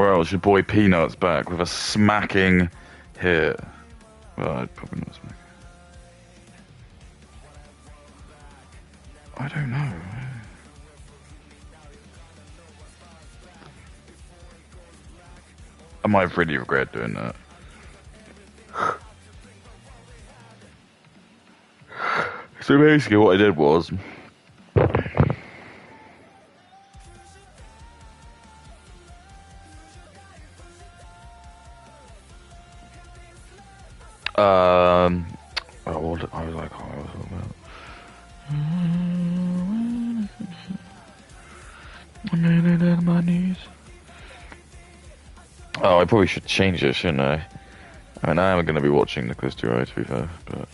Well, it's your boy Peanuts back with a smacking hit. Well, I'd probably not smack it. I don't know. I might really regret doing that. So basically what I did was... oh, what I was like, oh, I was about... I'm nearly on my knees. Oh, I probably should change it, shouldn't I? I mean, I am going to be watching Nicholas Duray, to be fair, but...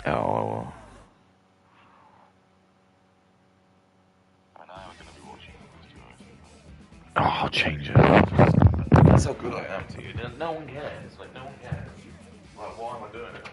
Oh, well. Oh, I'll change it. That's how good I am to you. No one cares. Like, no one cares. Like, why am I doing it?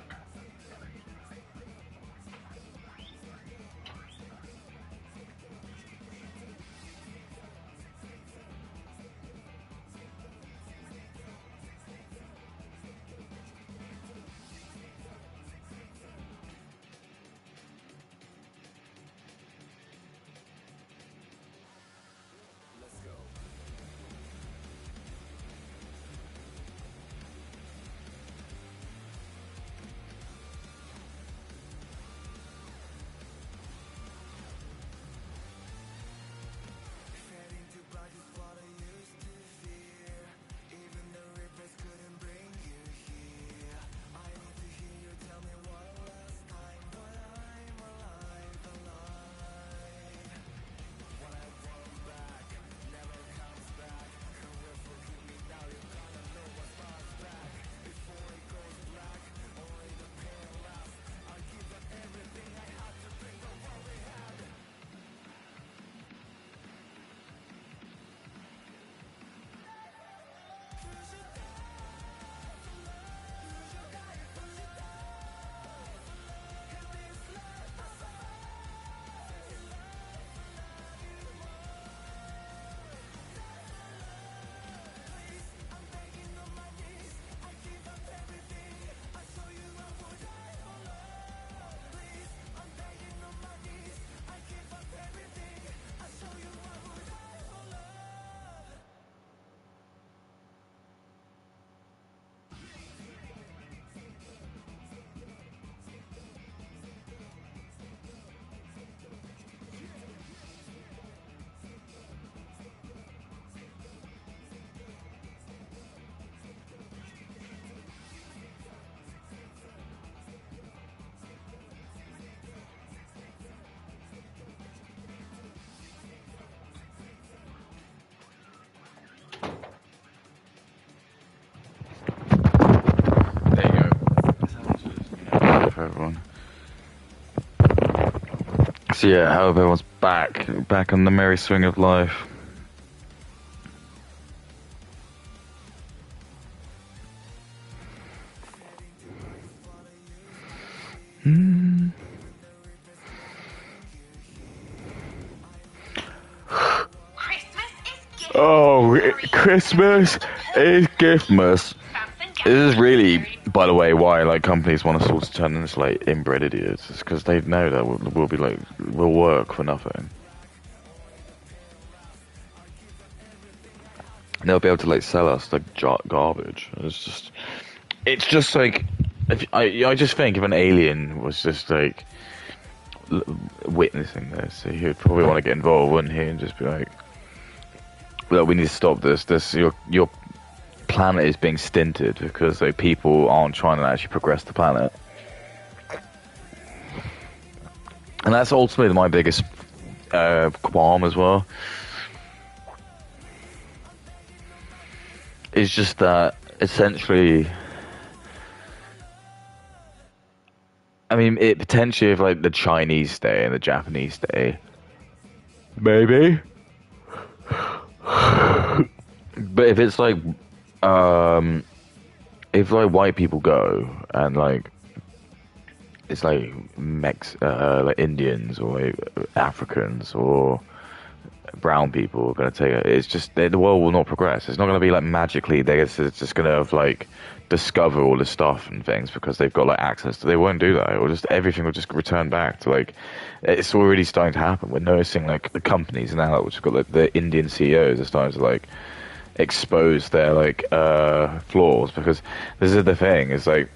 Everyone. So yeah, I hope everyone's back on the merry swing of life. Christmas is giftmas. This is really, by the way, why like companies want to sort of turn into like inbred idiots. It's because they know that we'll be like we'll work for nothing. And they'll be able to like sell us like garbage. It's just like I just think if an alien was just like witnessing this, he would probably want to get involved, wouldn't he? And just be like, "Look, we need to stop this. Your planet is being stinted because like people aren't trying to actually progress the planet." And that's ultimately my biggest qualm as well. It's just that essentially, I mean, it potentially if like the Chinese stay and the Japanese stay, maybe. But if it's like, if like white people go and like it's like like Indians or like Africans or brown people are going to take it. It's just the world will not progress. It's not going to be like magically it's just going to have like discover all this stuff and things because they've got like access to. They won't do that. Or just everything will just return back to like. It's already starting to happen. We're noticing like the companies now, which have got like the Indian CEOs are starting to like expose their like flaws because this is the thing. Is like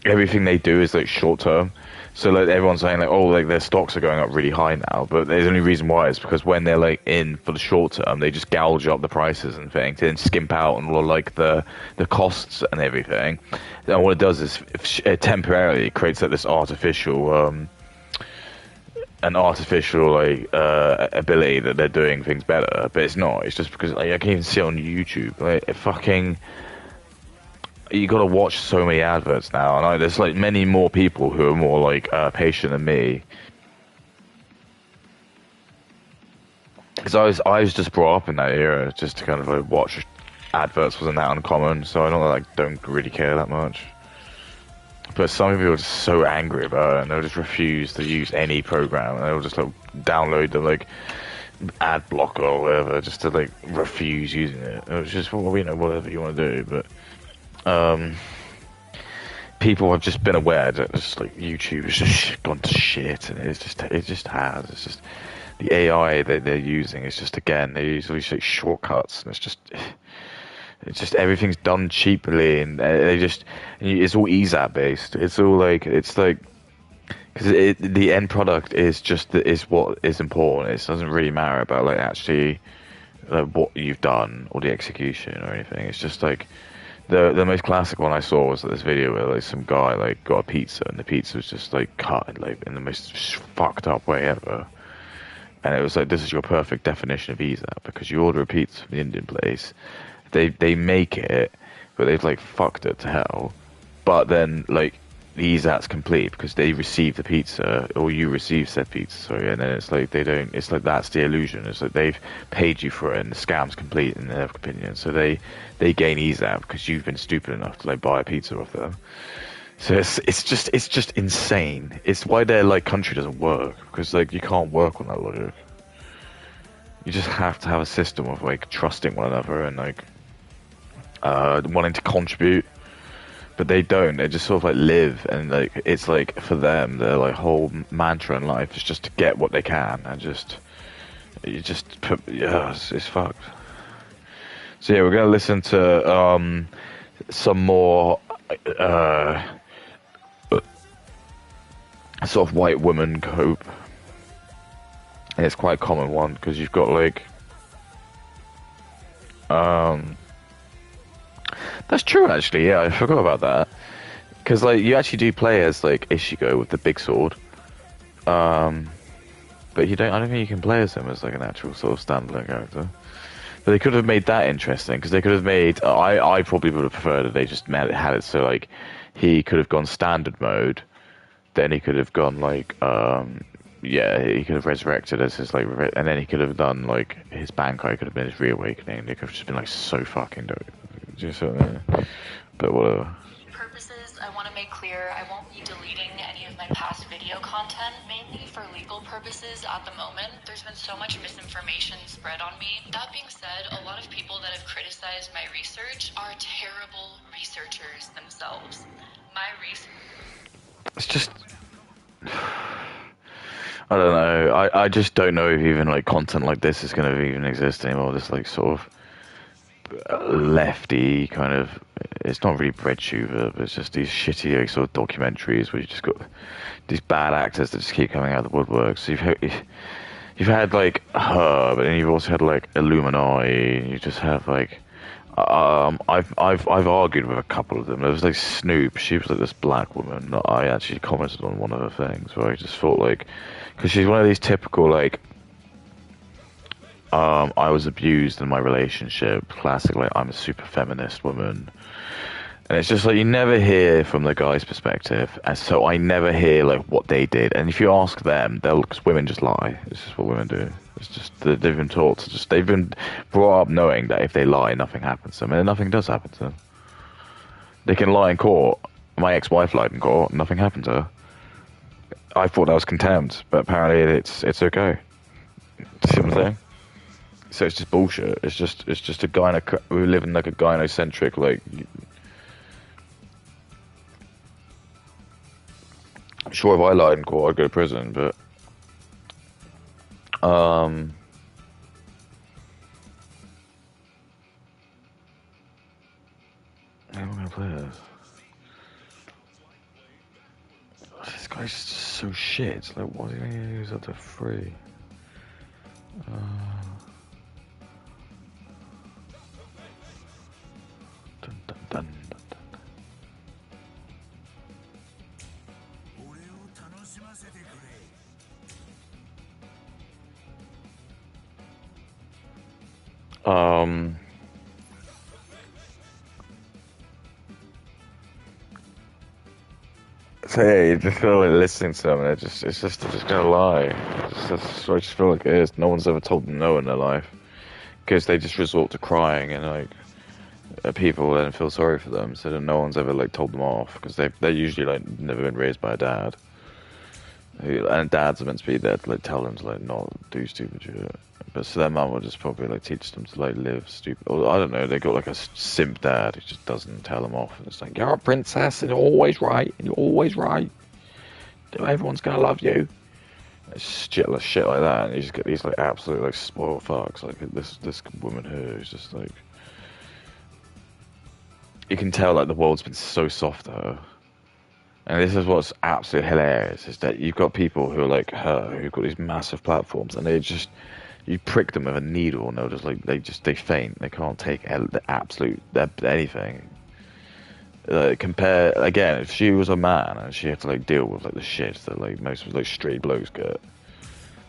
everything they do is like short term. So like everyone's saying like, oh, like their stocks are going up really high now, but the only reason why is because when they're like in for the short term, they just gouge up the prices and things, and skimp out on all like the costs and everything. And what it does is it temporarily creates like this artificial like ability that they're doing things better, but it's not. It's just because like, I can even see it on YouTube, like it fucking. You got to watch so many adverts now, and there's like many more people who are more like patient than me. Because I was just brought up in that era, just to kind of like watch adverts wasn't that uncommon, so I don't really care that much. But some people are just so angry about it, and they'll just refuse to use any program, and they'll just like download the like ad blocker or whatever, just to like refuse using it. It's just well, you know, whatever you want to do, but. People have just been aware that it's like YouTube has just gone to shit, and it just has. It's just the AI that they're using is just again they use all these like, shortcuts, and it's just everything's done cheaply, and it's all ESAP based. It's all like because the end product is what is important. It doesn't really matter about like actually what you've done or the execution or anything. It's just like. The most classic one I saw was this video where like some guy like got a pizza and the pizza was just like cut like in the most fucked up way ever, and it was like this is your perfect definition of ESAP because you order a pizza from the Indian place, they make it, but they've like fucked it to hell, but then like the ESAP's complete because they receive the pizza or you receive said pizza, sorry, and then it's like they don't. It's like that's the illusion. It's like they've paid you for it and the scam's complete in their opinion. So they gain ESAP because you've been stupid enough to like buy a pizza off them. So it's just insane. It's why their like country doesn't work because like you can't work on that logic. You just have to have a system of like trusting one another and like wanting to contribute. But they don't. They just sort of like live, and like it's like for them, their like whole mantra in life is just to get what they can, and it's fucked. So yeah, we're gonna listen to some more sort of white woman cope, and it's quite a common one because you've got like That's true, actually. Yeah, I forgot about that. Because like you actually do play as like Ishigo with the big sword, but you don't. I don't think you can play as him as like an actual sort of standalone character. But they could have made that interesting because they could have made. I probably would have preferred if they just had it so like he could have gone standard mode, then he could have gone like yeah, he could have resurrected as his like, and then he could have done like his Bankai could have been his reawakening. They could have just been like so fucking dope. Just but whatever. Purposes, I want to make clear I won't be deleting any of my past video content, mainly for legal purposes at the moment. There's been so much misinformation spread on me. That being said, a lot of people that have criticized my research are terrible researchers themselves. My research... It's just... I don't know. I just don't know if even like content like this is going to even exist anymore. This like sort of lefty kind of, it's not really breadtuber, but it's just these shitty like, sort of documentaries where you just got these bad actors that just keep coming out of the woodwork. So you've had like her, but then you've also had like Illuminati, and you just have like I've argued with a couple of them. There was like Snoop. She was like this black woman that I actually commented on one of her things where I just thought like, because she's one of these typical like I was abused in my relationship, classic like I'm a super feminist woman, and it's just like you never hear from the guy's perspective, and so I never hear like what they did. And if you ask them, because women just lie. It's just what women do. It's just they've been taught to just, they've been brought up knowing that if they lie, nothing happens to them, and nothing does happen to them. They can lie in court. My ex-wife lied in court, nothing happened to her. I thought that was contempt, but apparently it's okay. See what I'm saying? So it's just bullshit. It's just a gyno. We live in like a gynocentric like. Sure, if I lied in court, I'd go to prison, but how am I gonna play this? This guy's just so shit. Like, what are you gonna use up to free? Dun, dun, dun, dun, dun. So yeah, you just feel like listening to them, and it's just they're just gonna lie. I just feel like it is. No one's ever told them no in their life because they just resort to crying, and like people then feel sorry for them, so that no one's ever like told them off because they're usually like never been raised by a dad, and dads are meant to be there to like tell them to like not do stupid shit. But so their mum will just probably like teach them to like live stupid. Or I don't know. They got like a simp dad who just doesn't tell them off. And it's like, you're a princess and you're always right and you're always right. Everyone's gonna love you. It's shit like that. And you just get these like absolute like spoiled fucks. Like this woman here who's just like, you can tell like the world's been so soft to her. And this is what's absolutely hilarious is that you've got people who are like her who've got these massive platforms and they just. You prick them with a needle and they'll just like they faint. They can't take the absolute anything. Compare again, if she was a man and she had to like deal with like the shit that like most like straight blokes get,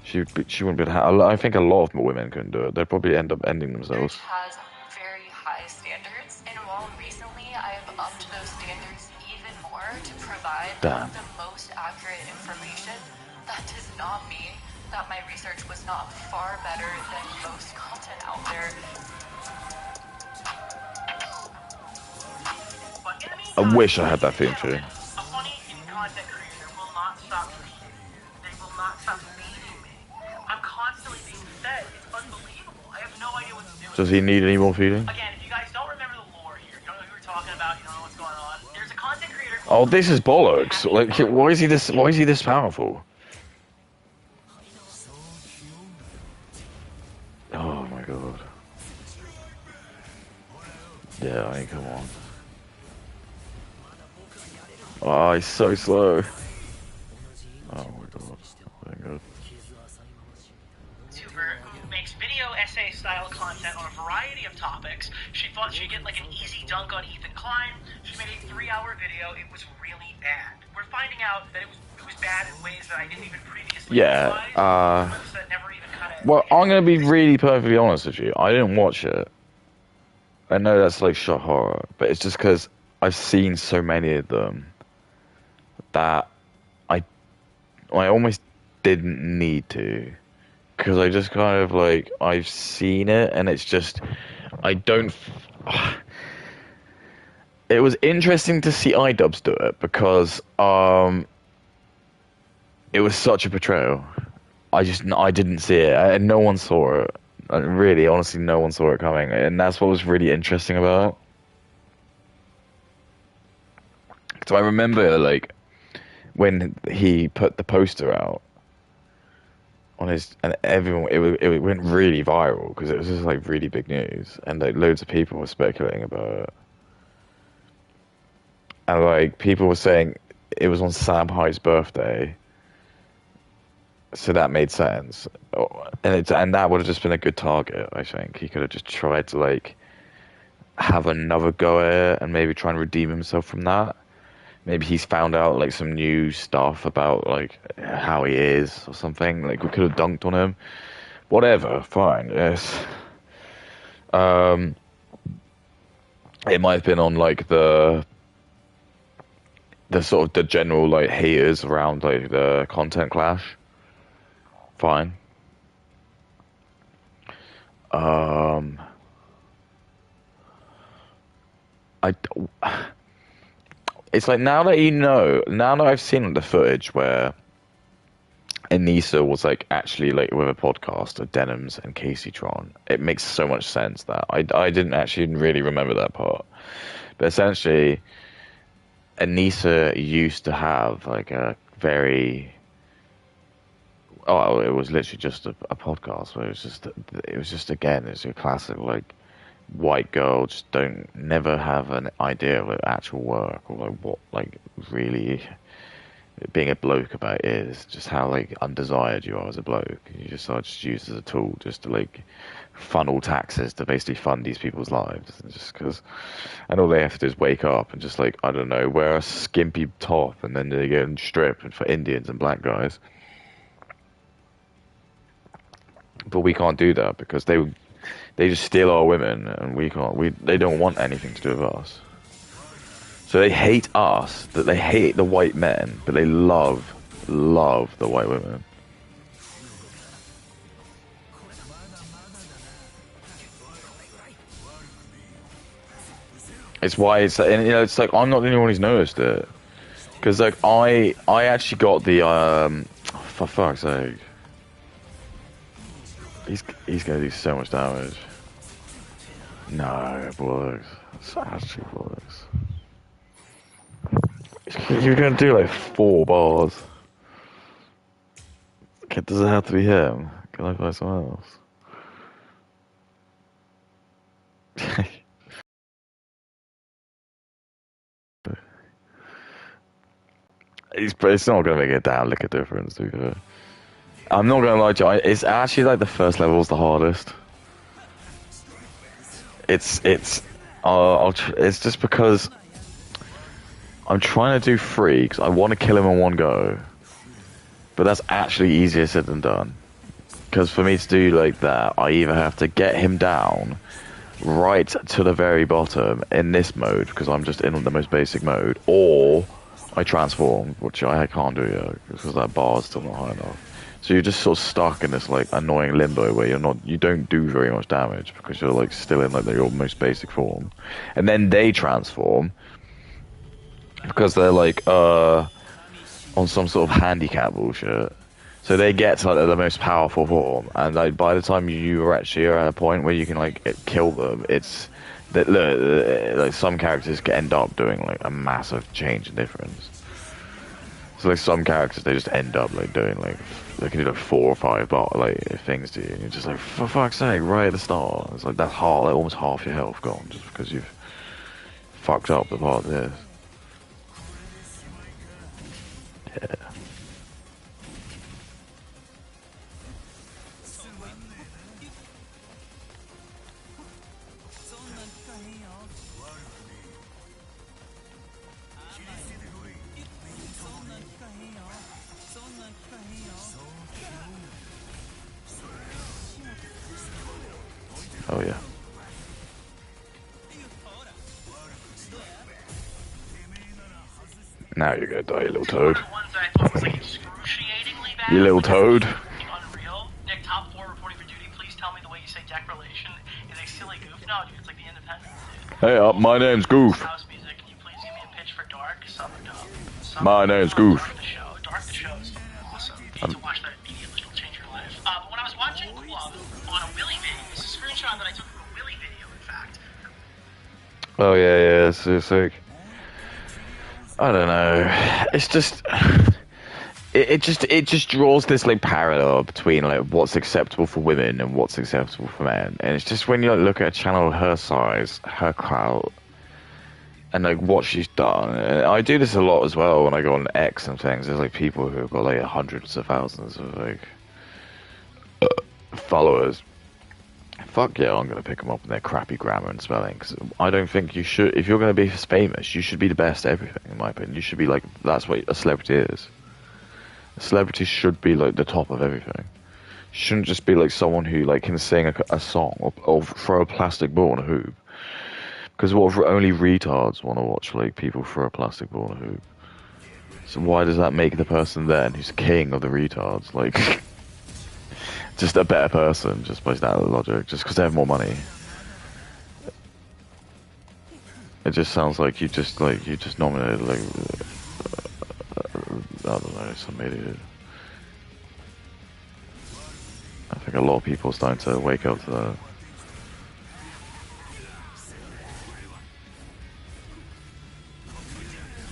she wouldn't be able to. I think a lot of women couldn't do it. They'd probably end up ending themselves. Has very high standards, and while recently I have upped those standards even more to provide the most accurate information, that does not mean that my research was not far better than most content out there. I wish I had that theme too. A funny content creator will not stop feeding me. They will not stop feeding me. I'm constantly being fed. It's unbelievable. I have no idea what to do. Does he need any more feeding? Again, if you guys don't remember the lore here, you don't know who we're talking about, you don't know what's going on. There's a content creator. Oh, this is bollocks. Like, why is he this powerful? Oh my god. Yeah, I mean, come on. Oh, he's so slow. Oh my god. Thank god. YouTuber who makes video essay style content on a variety of topics. She thought she'd get like an easy dunk on Ethan Klein. She made a 3-hour video. It was really bad. We're finding out that it was bad in ways that I didn't even previously realize. That never even kind of. Well, I'm gonna be really perfectly honest with you. I didn't watch it. I know that's like shot horror, but it's just because I've seen so many of them that I almost didn't need to, because I just kind of like I've seen it and it's just I don't. It was interesting to see iDubbbz do it because it was such a portrayal. I didn't see it, and no one saw it. Really, honestly, no one saw it coming, and that's what was really interesting about it. So I remember, like, when he put the poster out on his, and everyone, it went really viral because it was just like really big news, and like loads of people were speculating about it, and like people were saying it was on Sam Hyde's birthday. So that made sense, and that would have just been a good target. I think he could have just tried to like have another go at it and maybe try and redeem himself from that. Maybe he's found out like some new stuff about like how he is or something. Like we could have dunked on him. Whatever, fine. Yes. It might have been on like the sort of the general like haters around like the content clash. Fine. It's like now that I've seen the footage where Anissa was like actually like with a podcast of Denims and Casey Tron. It makes so much sense that I didn't actually really remember that part, but essentially, Anissa used to have like a very it was literally just a podcast where it was just again it's a classic like white girl just don't never have an idea of like actual work or like what like really being a bloke about is just how like undesired you are as a bloke. You just are just used as a tool just to like funnel taxes to basically fund these people's lives. And just because, and all they have to do is wake up and just like I don't know wear a skimpy top and then they go and strip for Indians and black guys. But we can't do that because they just steal our women and we can't. They don't want anything to do with us. So they hate us, that they hate the white men, but they love the white women. It's why it's, and you know, it's like I'm not the only one who's noticed it, because like I actually got the for fuck's sake, he's gonna do so much damage. No, it works. It actually works. You're gonna do like 4 bars. Okay, does it have to be him? Can I find someone else? It's not gonna make a damn lick of difference, to be fair. I'm not gonna lie to you, it's actually like the first level's the hardest. It's it's just because I'm trying to do 3 because I want to kill him in one go, but that's actually easier said than done. Because for me to do like that, I either have to get him down right to the very bottom in this mode because I'm just in the most basic mode, or I transform, which I can't do yet because that bar is still not high enough. So you're just sort of stuck in this like annoying limbo where you don't do very much damage because you're like still in like your most basic form, and then they transform because they're like on some sort of handicap bullshit. So they get to like the most powerful form, and like by the time you are actually at a point where you can like kill them, it's that like some characters can end up doing like a massive change in difference. So like some characters they just end up like doing like they can do like 4 or 5 like things to you, and you're just like for fuck's sake, right at the start. It's like that's like almost half your health gone just because you've fucked up the part of this. Yeah. Oh yeah. Now you're gonna die, you little toad. You little toad. Unreal. Nick, top 4 reporting for duty. Please tell me the way you say declaration is a silly goof. No, dude, it's like the Independence. Hey, my name's Goof. House music. Can you please give me a pitch for Dark? Summer Dub. My name's Goof. Dark the show is awesome. You need to watch that immediately. It'll change your life. But when I was watching Club on a Willy video, this is a screenshot that I took from a Willy video, in fact. Oh yeah, it's sick. I don't know. It's just it just draws this like parallel between like what's acceptable for women and what's acceptable for men. And it's just when you like, look at a channel her size, her clout, and like what she's done. And I do this a lot as well when I go on X and things. There's like people who have got like hundreds of thousands of like followers. Fuck yeah, I'm gonna pick them up in their crappy grammar and spelling. Because I don't think you should. If you're gonna be famous, you should be the best at everything. In my opinion, you should be like that's what a celebrity is. A celebrity should be like the top of everything. You shouldn't just be like someone who like can sing a song or throw a plastic ball in a hoop. Because what only retards want to watch like people throw a plastic ball in a hoop. So why does that make the person then who's king of the retards like? Just a better person, just by that logic, just because they have more money. It just sounds like you just nominated like I don't know, some idiot. think a lot of people are starting to wake up to that.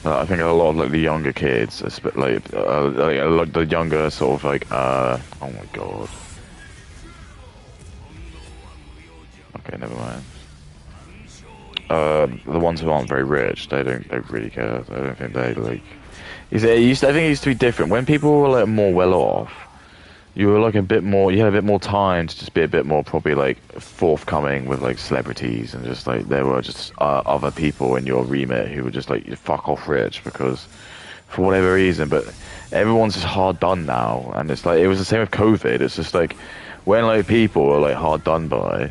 I think a lot of like the younger kids, like the younger sort of like oh my god. Okay, never mind. The ones who aren't very rich, they don't really care. I don't think they like. I think it used to be different when people were like more well off. You were like a bit more. You had a bit more time to just be a bit more probably like forthcoming with like celebrities and just like there were just other people in your remit who were just like fuck off rich because for whatever reason. But everyone's just hard done now, and it's like it was the same with COVID. It's just like when like people are like hard done by.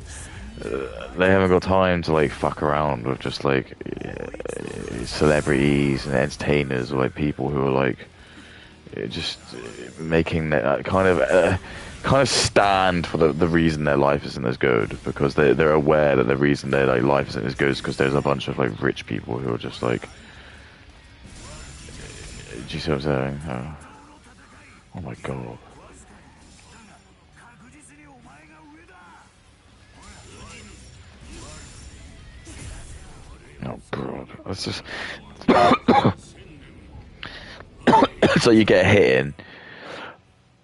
They haven't got time to like fuck around with just like celebrities and entertainers or like people who are like just making that kind of stand for the reason their life isn't as good because they're aware that the reason their like, life isn't as good is because there's a bunch of like rich people who are just like, do you see what I'm saying? Oh my god. Oh god, that's just so you get hit in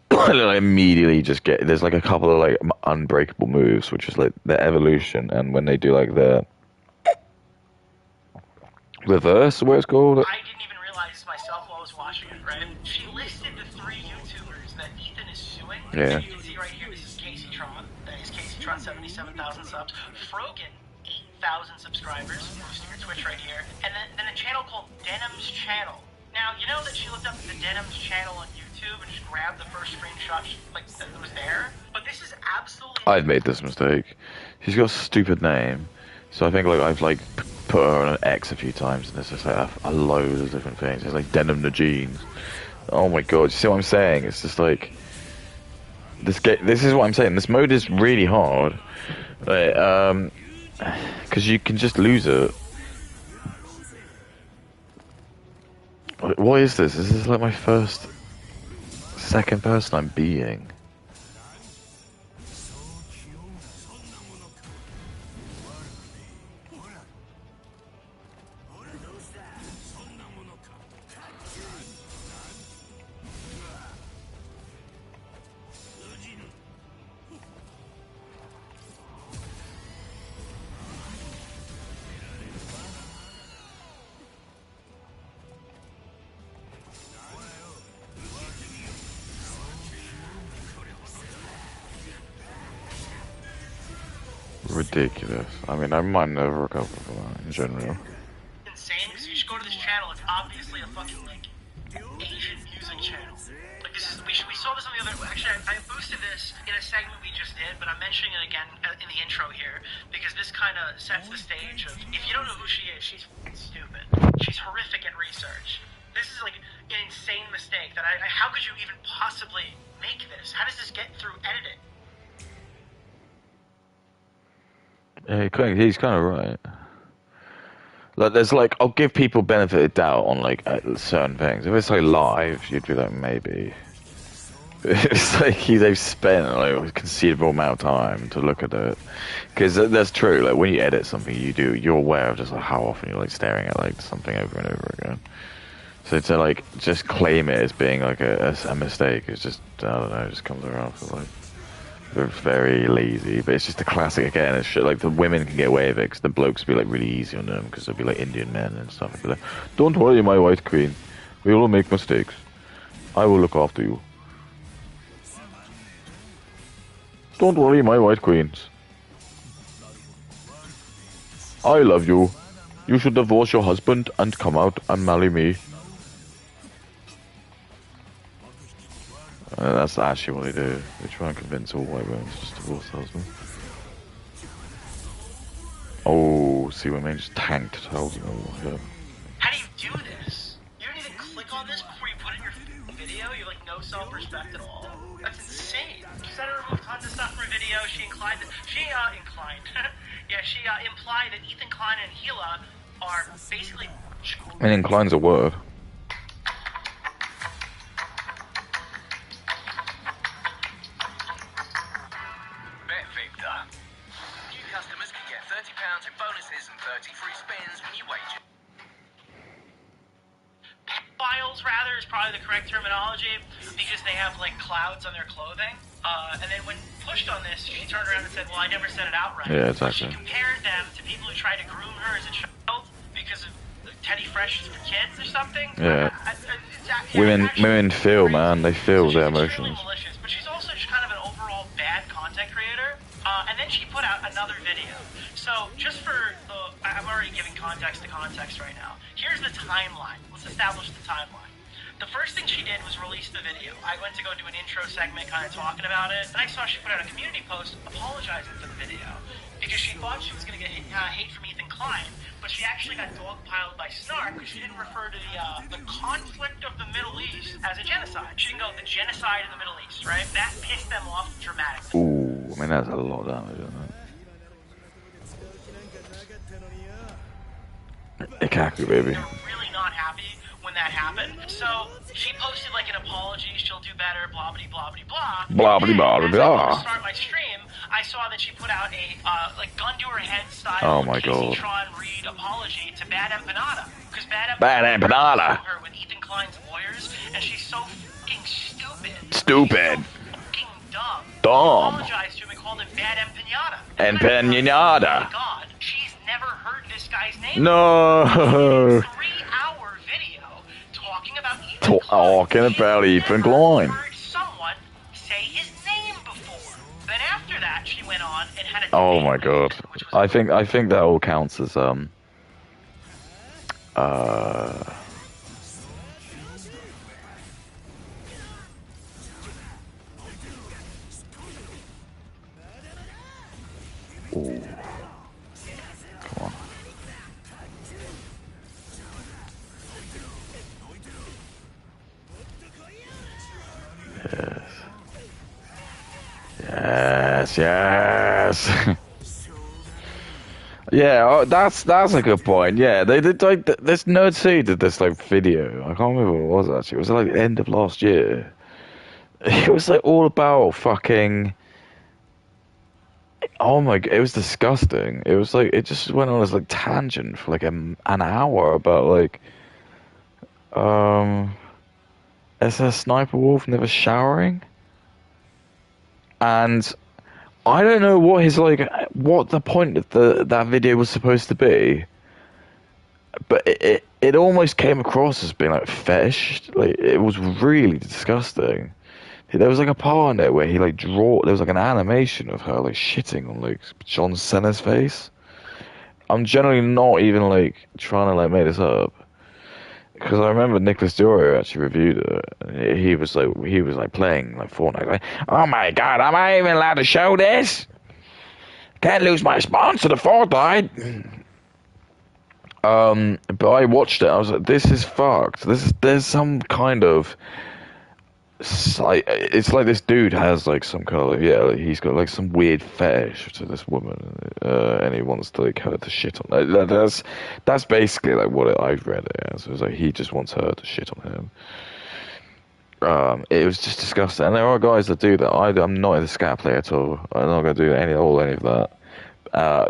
and then I immediately just get there's like a couple of like unbreakable moves which is like the evolution and when they do like the reverse what it's called. I didn't even realize this myself while I was watching it, right? She listed the 3 YouTubers that Ethan is suing. Yeah. You can see right here, this is Casey Tron. That is Casey Tron, 77,000 subs. Frogan, 8,000 subscribers. Boosting your Twitch right here. And then a channel called Denim's Channel. Now, you know that she looked up the Denim's Channel on YouTube and just grabbed the first screenshot like that was there? But this is absolutely... I've made this mistake. She's got a stupid name. So I think like I've like put her on an X a few times and it's just like a load of different things. It's like Denim the Jeans. Oh my god, you see what I'm saying? It's just like this is what I'm saying. This mode is really hard. Like, because you can just lose it. What is this? This is like my second person I'm being. Ridiculous. I mean, I might never recover from that in general. Insane, because you should go to this channel. It's obviously a fucking, like, Asian music channel. Like, this is, we saw this on the other, actually, I boosted this in a segment we just did, but I'm mentioning it again in the intro here, because this kind of sets the stage of, if you don't know who she is, she's stupid. She's horrific at research. This is, like, an insane mistake that how could you even possibly make this? How does this get through editing? Yeah, he's kind of right. Like, there's like, I'll give people benefit of doubt on like certain things. If it's like live, you'd be like maybe. It's like they've spent like a considerable amount of time to look at it, because that's true. Like when you edit something, you're aware of just like how often you're like staring at like something over and over again. So to like just claim it as being like a mistake is just I don't know, it just comes around for like. They're very lazy, but it's just a classic again. It's shit, like the women can get away with it because the blokes be like really easy on them because they'll be like Indian men and stuff. They'll be like, don't worry, my white queen. We will make mistakes. I will look after you. Don't worry, my white queens. I love you. You should divorce your husband and come out and marry me. That's actually what they do. They try and convince all white women to just divorce their husband. Oh, see what I mean? Just tanked husband. Yeah. How do you do this? You don't even click on this before you put it in your video? You have like no self-respect at all? That's insane. She said to remove tons of stuff from her video. She implied that Ethan Klein and Gila are basically... And incline's a word. models, rather, is probably the correct terminology, because they have, like, clouds on their clothing. And then when pushed on this, she turned around and said, well, I never said it outright. Yeah, exactly. She compared them to people who tried to groom her as a child because of Teddy Fresh is for kids or something. Yeah. Women feel, man. They feel their emotions. Malicious, but she's also just kind of an overall bad content creator. And then she put out another video. So just for I'm already giving context to context right now. Here's the timeline. Let's establish the timeline. The first thing she did was release the video. I went to go do an intro segment kind of talking about it, and I saw she put out a community post apologizing for the video because she thought she was going to get hate from Ethan Klein, but she actually got dogpiled by Snark because she didn't refer to the conflict of the Middle East as a genocide. She didn't go the genocide in the Middle East, right? That pissed them off dramatically. Ooh, I mean, that's a lot of damage, isn't it? Ikaku, baby. They're really not happy when that happened. So she posted like an apology, she'll do better, blah blah blah blah blah. Blah blah blah blah blah. To start my stream, I saw that she put out a like gun to her head style Oh my God. Tron Reed apology to Bad Empanada. Because Bad Empanada her with Ethan Klein's lawyers, and she's so fucking stupid. Stupid. She's so fucking dumb. Dumb. Apologized to him and called him Bad Empanada. Empanada. Oh my God, she's never heard this guy's name. No. 3-hour video talking about Ethan Klein. Heard someone say his name before. Then after that, she went on and had a Oh my God. I think that all counts as Ooh. Come on. Yes. Yes. Yeah, that's a good point. Yeah, they did like this Nerd C did this like video. I can't remember what it was actually. It was like the end of last year. It was like all about fucking. Oh my God, it was disgusting. It was like it just went on this like tangent for like an hour about like SS Sniper Wolf never showering, and I don't know what the point of that video was supposed to be, but it almost came across as being like fetish. Like it was really disgusting. There was like a part in it where he like there was like an animation of her like shitting on like John Cena's face. I'm generally not even like trying to like make this up, because I remember Nicholas Diorio actually reviewed it. He was like playing like Fortnite, like, oh my God, am I even allowed to show this? Can't lose my sponsor to Fortnite. But I watched it. I was like, this is fucked. There's some kind of. It's like this dude has like some kind of like he's got like some weird fetish to this woman, and he wants to like her to shit on her. That's basically like what I've read it as. It was like he just wants her to shit on him. It was just disgusting, and there are guys that do that. I'm not a scat player at all. I'm not going to do any of that.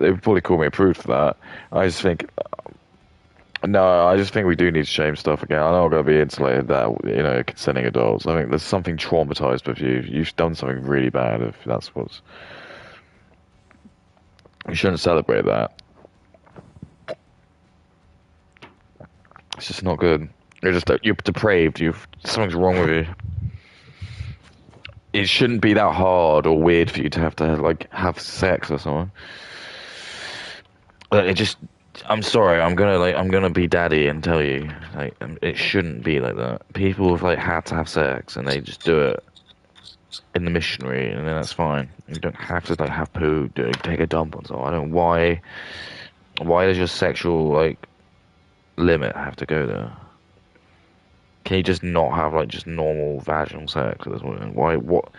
They would probably call me a prude for that. I just think. No, I just think we do need to shame stuff again. I'm not going to be insulated that, consenting adults. I think there's something traumatized with you. You've done something really bad if that's what's... You shouldn't celebrate that. It's just not good. You're depraved. Something's wrong with you. It shouldn't be that hard or weird for you to have sex or someone. I'm sorry, I'm gonna be daddy and tell you, it shouldn't be like that. People have had to have sex and they just do it in the missionary, and then that's fine. You don't have to have poo, take a dump or something. I don't know why does your sexual limit have to go there? Can you just not have just normal vaginal sex at this point? Why? What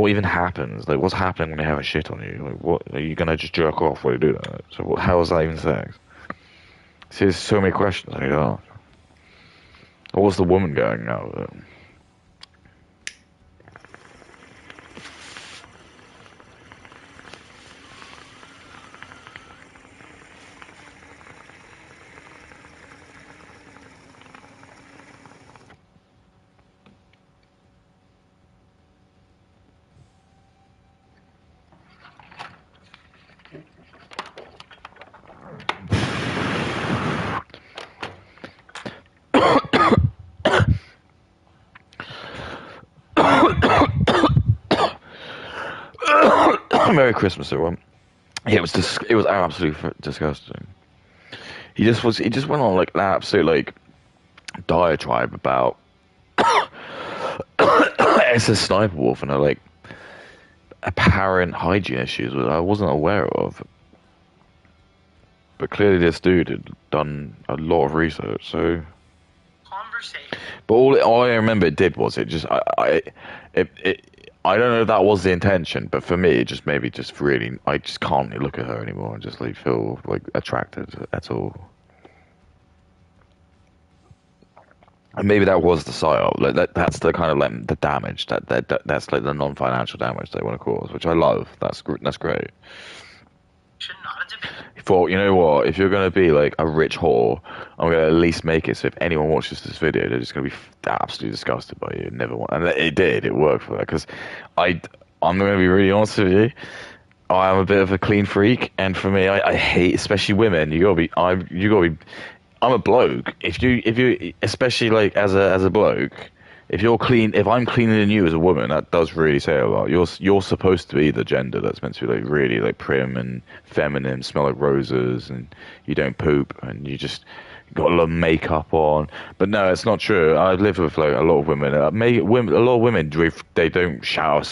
even happens? What's happening when they have a shit on you? What are you gonna just jerk off while you do that? So how is that even sex? See, there's so many questions I need to ask. What was the woman going out with it? Merry Christmas, everyone. Yeah, it was absolutely disgusting. He just went on like an absolute like diatribe about SS Sniper Wolf and like apparent hygiene issues that I wasn't aware of. But clearly this dude had done a lot of research, so. Conversation. But all I remember it did was it just I don't know if that was the intention, but for me it just maybe just really I just can't look at her anymore and just like feel like attracted at all. And maybe that was the psyop. Like that's the kind of like the damage that's like the non-financial damage they want to cause, which I love. That's great. Should not have debated. Thought, you know what? If you're gonna be like a rich whore, I'm gonna at least make it so if anyone watches this video, they're just gonna be absolutely disgusted by you. Never want, and it did. It worked for that because I'm gonna be really honest with you. I'm a bit of a clean freak, and for me, I hate, especially women. I'm a bloke. If you, especially like as a bloke, if I'm cleaner than you as a woman, that does really say a lot. You're supposed to be the gender that's meant to be like really like prim and feminine, smell like roses, and you don't poop, and you just got a lot of makeup on. But no, it's not true. I've lived with like a lot of women. A lot of women they don't shower.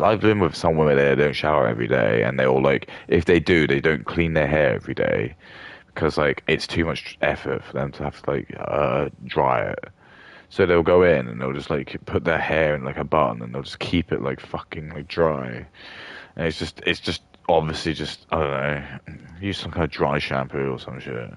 I've been with some women that don't shower every day, and they all like if they do, they don't clean their hair every day because like it's too much effort for them to have to like dry it. So they'll go in and they'll just like put their hair in like a bun and they'll just keep it like fucking like dry. And it's just obviously just I don't know, use some kind of dry shampoo or some shit.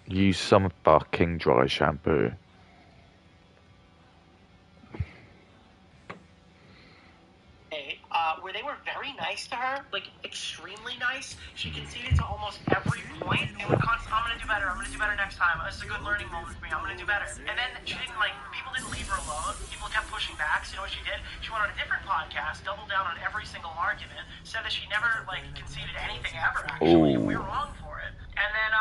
Use some fucking dry shampoo. Where they were very nice to her, like extremely nice. She conceded to almost every point and would constantly, I'm gonna do better next time. This is a good learning moment for me, I'm gonna do better. And then she didn't people didn't leave her alone. People kept pushing back, so you know what she did? She went on a different podcast, doubled down on every single argument, said that she never conceded anything ever, actually, and we were wrong for it. And then,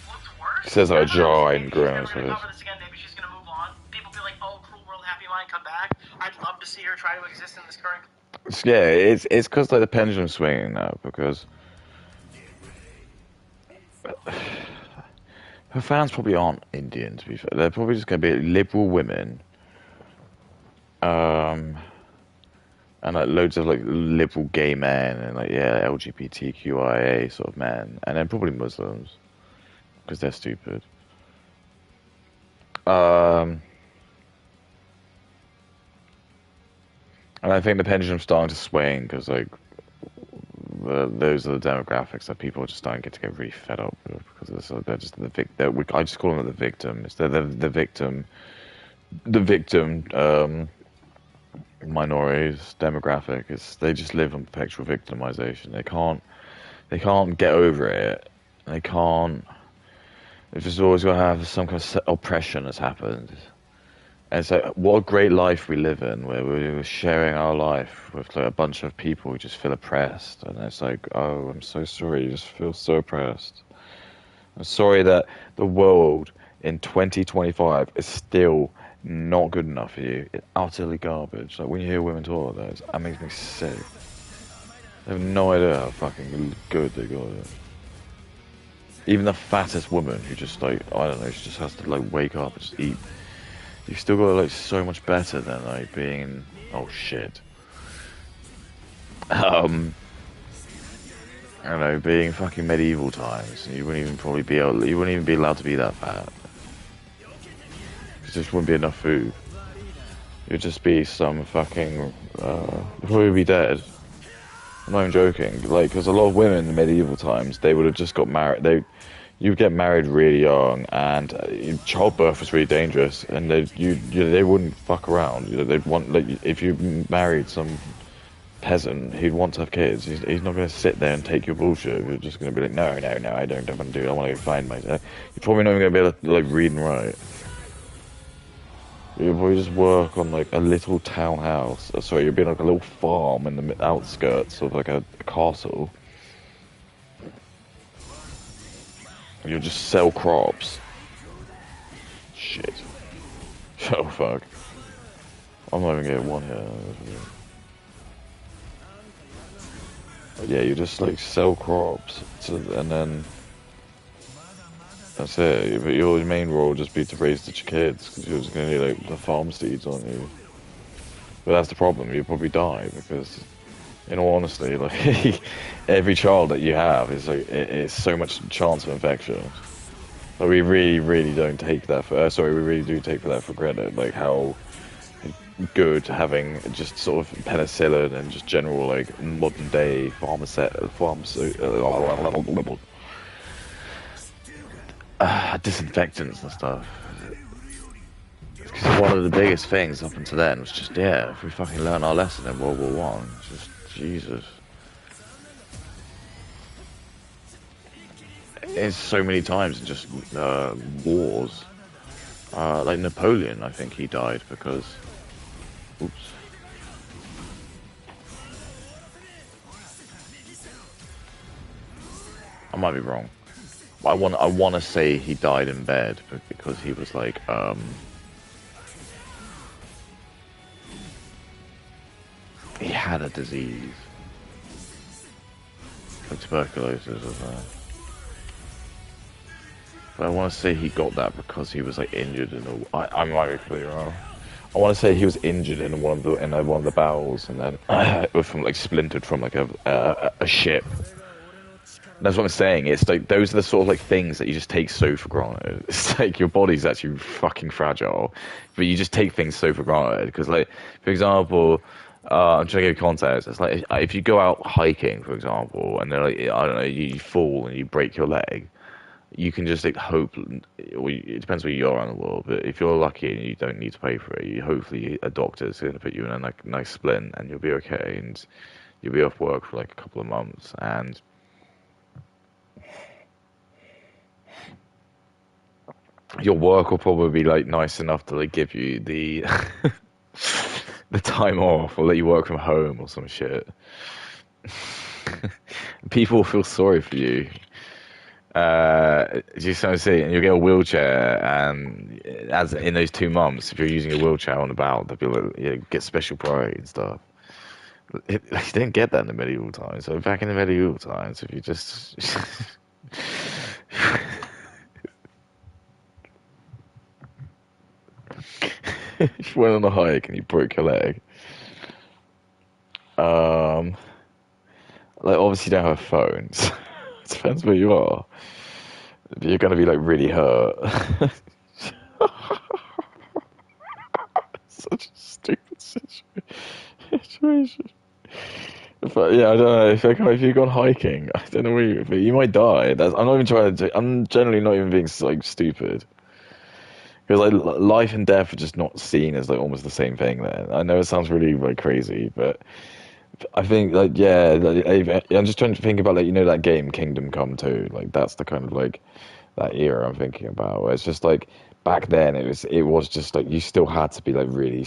looked worse. Says I dry and gross. She's never gonna cover this again, maybe she's gonna move on. People be like, oh, Cruel World, Happy Mind, come back. I'd love to see her try to exist in this current. Yeah, it's because like the pendulum's swinging now because her fans probably aren't Indian. To be fair, they're probably just going to be liberal women, and like loads of like liberal gay men and like LGBTQIA sort of men, and then probably Muslims because they're stupid. And I think the pendulum's starting to swing because, like, those are the demographics that people are just starting to get really fed up with because they're just I just call them the victims. They're the victim minorities demographic. They just live on perpetual victimization. They can't get over it. They can't. They've just always got to have some kind of oppression that's happened. And so, what a great life we live in, where we're sharing our life with like a bunch of people who just feel oppressed. And it's like, oh, I'm so sorry, you just feel so oppressed. I'm sorry that the world in 2025 is still not good enough for you. It's utterly garbage. Like, when you hear women talk like that, it makes me sick. They have no idea how fucking good they got it. Even the fattest woman who just, like, I don't know, she just has to, like, wake up and just eat. You've still got like so much better than like being oh shit. I don't know, being fucking medieval times. You wouldn't even be allowed to be that fat. There just wouldn't be enough food. You'd just be some fucking you'd probably be dead. I'm not even joking. Like, because a lot of women in medieval times, they would have just got married. You'd get married really young, and childbirth was really dangerous, and they wouldn't fuck around. They'd want, like, if you married some peasant, he'd want to have kids. He's not going to sit there and take your bullshit. You're just going to be like, no, I don't want to do it. I want to go find myself. You're probably not even going to be able to like read and write. You'll probably just work on like a little townhouse. Sorry, you'll be like a little farm in the outskirts of like a castle. You just sell crops. Shit. Oh fuck. I'm not even getting one here. But yeah, you just like sell crops, and then that's it. But your main role will just be to raise the kids, because you're just gonna need like the farm steeds, aren't you? But that's the problem. You'll probably die because, in all honesty, like every child that you have is like it's so much chance of infection. But we really, really don't take that for. Sorry, we really do take that for granted. Like how good having just sort of penicillin and just general like modern day disinfectants and stuff. Because one of the biggest things up until then was just if we fucking learn our lesson in World War One, just Jesus. It's so many times in just wars. Like Napoleon, I think he died because. Oops. I might be wrong. I want to say he died in bed because he was like he had a disease, like tuberculosis or something. But I want to say he got that because he was like injured in I might be completely wrong. I want to say he was injured in one of the bowels, and then it was from like splintered from like a ship. That's what I'm saying. It's like those are the sort of like things that you just take so for granted. It's like your body's actually fucking fragile, but you just take things so for granted. Because like, for example, I'm trying to give context. It's like if you go out hiking, for example, and then like I don't know, you fall and you break your leg, you can just like hope. It depends where you are in the world, but if you're lucky and you don't need to pay for it, hopefully a doctor's going to put you in a like nice splint and you'll be okay, and you'll be off work for like a couple of months, and your work will probably be like nice enough to like give you the the time off, or let you work from home or some shit. People will feel sorry for you. Just so see, and you'll get a wheelchair, and as in those 2 months, if you're using a wheelchair on about, they'll be like, get special priority and stuff. You didn't get that in the medieval times. So back in the medieval times, if you just if you went on a hike and you broke your leg, um, like obviously you don't have phones. It depends where you are. You're gonna be like really hurt. Such a stupid situation. But yeah, I don't know. If you've gone hiking, I don't know where you might die. I'm not even trying to. I'm generally not even being like stupid. Because like life and death are just not seen as like almost the same thing. Then I know it sounds really like crazy, but I think like I'm just trying to think about like that game Kingdom Come 2. Like that's the kind of like that era I'm thinking about. Where it's just like back then it was just like you still had to be like really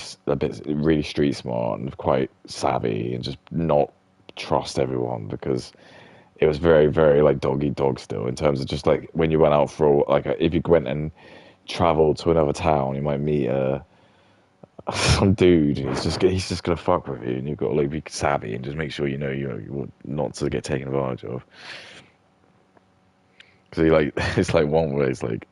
street smart and quite savvy and just not trust everyone, because it was very very like dog eat dog still, in terms of just like when you went out for like if you went and traveled to another town, you might meet some dude. He's just gonna fuck with you, and you've got to like be savvy and just make sure you're not to get taken advantage of. Because it's like one where it's like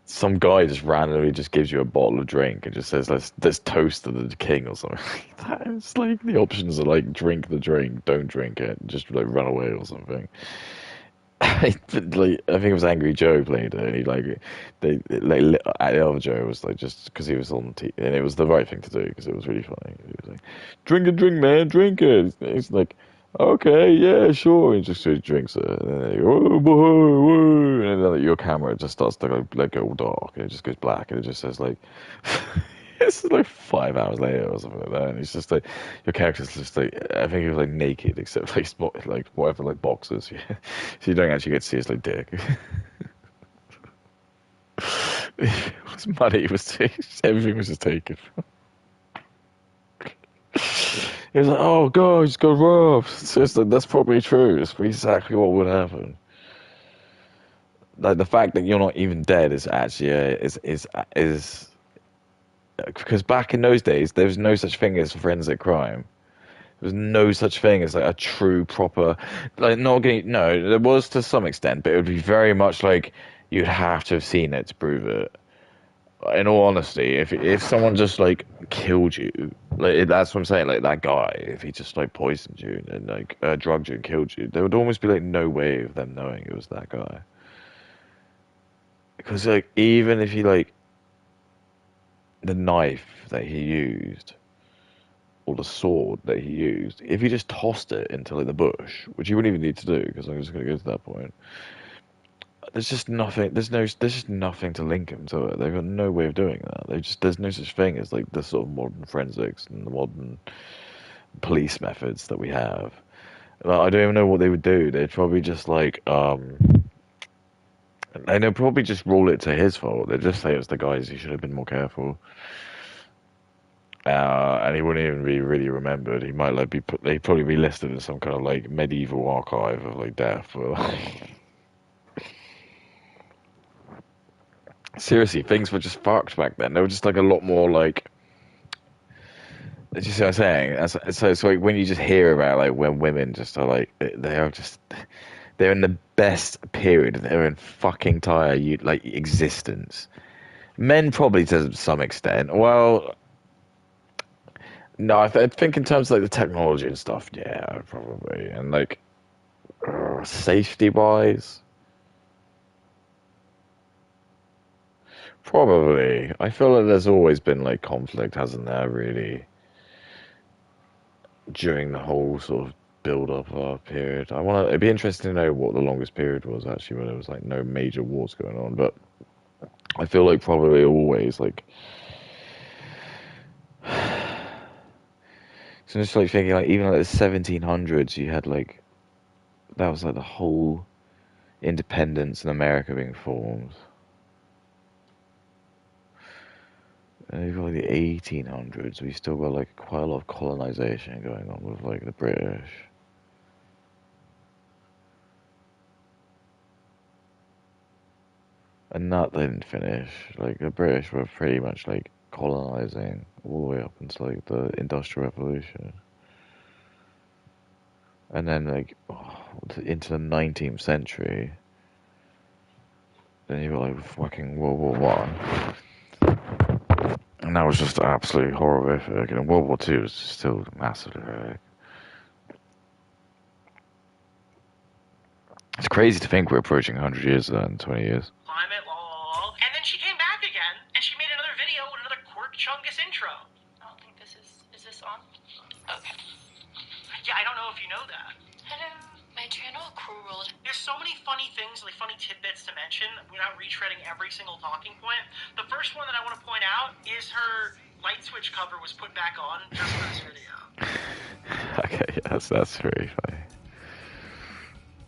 some guy just randomly just gives you a bottle of drink and just says let's toast to the king or something. It's like the options are like drink the drink, don't drink it, just like run away or something. Like, I think it was Angry Joe played it, and he like the other Joe was like, just because he was on the team, and it was the right thing to do because it was really funny. He was like, drink a drink, man, drink it. It's like, okay, yeah, sure. And just so he drinks it, and then whoa, whoa, whoa, and then like, your camera just starts to like go all dark, and it just goes black, and it just says like. It's like 5 hours later or something like that, and it's just like your character's just like, I think he was like naked except for like whatever, like boxers, yeah. So you don't actually get to see his like dick. It was money. It was everything was just taken. He was like, "Oh God, he's got robbed." So it's like, that's probably true. It's exactly what would happen. like the fact that you're not even dead is actually is because back in those days there was no such thing as forensic crime. There was no such thing as like a true proper, like not getting, no, there was to some extent, but it would be very much like you'd have to have seen it to prove it. In all honesty, if someone just like killed you, like that's what I'm saying, like that guy, if he just like poisoned you and like drugged you and killed you, there would almost be like no way of them knowing it was that guy. Because like even if he like the knife that he used or the sword that he used, if he just tossed it into like the bush, which you wouldn't even need to do because I'm just gonna go to that point. There's just nothing. There's just nothing to link him to it. They've got no way of doing that. There's no such thing as like the sort of modern forensics and the modern police methods that we have. Like, I don't even know what they would do. They'd probably just like and they'll probably just rule it to his fault. They'd just say it's the guys. He should have been more careful. And he wouldn't even be really remembered. He might like be put. They'd probably be listed in some kind of like medieval archive of like death. But, seriously, things were just fucked back then. They were just like a lot more like. Do you see what I'm saying? So it's like when you just hear about like when women just are like they are just they're in the best period of their fucking entire like existence. Men probably to some extent. Well, no, I think in terms of like the technology and stuff, yeah, probably, and like safety wise, probably. I feel like there's always been like conflict, hasn't there? Really, during the whole sort of build up period. It'd be interesting to know what the longest period was actually when there was like no major wars going on. But I feel like probably always like. So just like thinking like even like the 1700s, you had like that was like the whole independence in America being formed. And you've got like the 1800s, we still got like quite a lot of colonization going on with like the British. And that didn't finish. Like the British were pretty much like colonizing all the way up until like the Industrial Revolution. And then like into the 19th century, then you got like fucking World War One. And that was just absolutely horrific. And World War Two was still massively horrific. It's crazy to think we're approaching 100 years in 20 years. Climate, and then she came back again, and she made another video with another Quirk Chungus intro. I don't think this is this on? Okay. Yeah, I don't know if you know that. Hello. My channel crew ruled. There's so many funny things, like funny tidbits to mention without retreading every single talking point. The first one that I want to point out is her light switch cover was put back on just for this video. Okay, yes, that's very funny.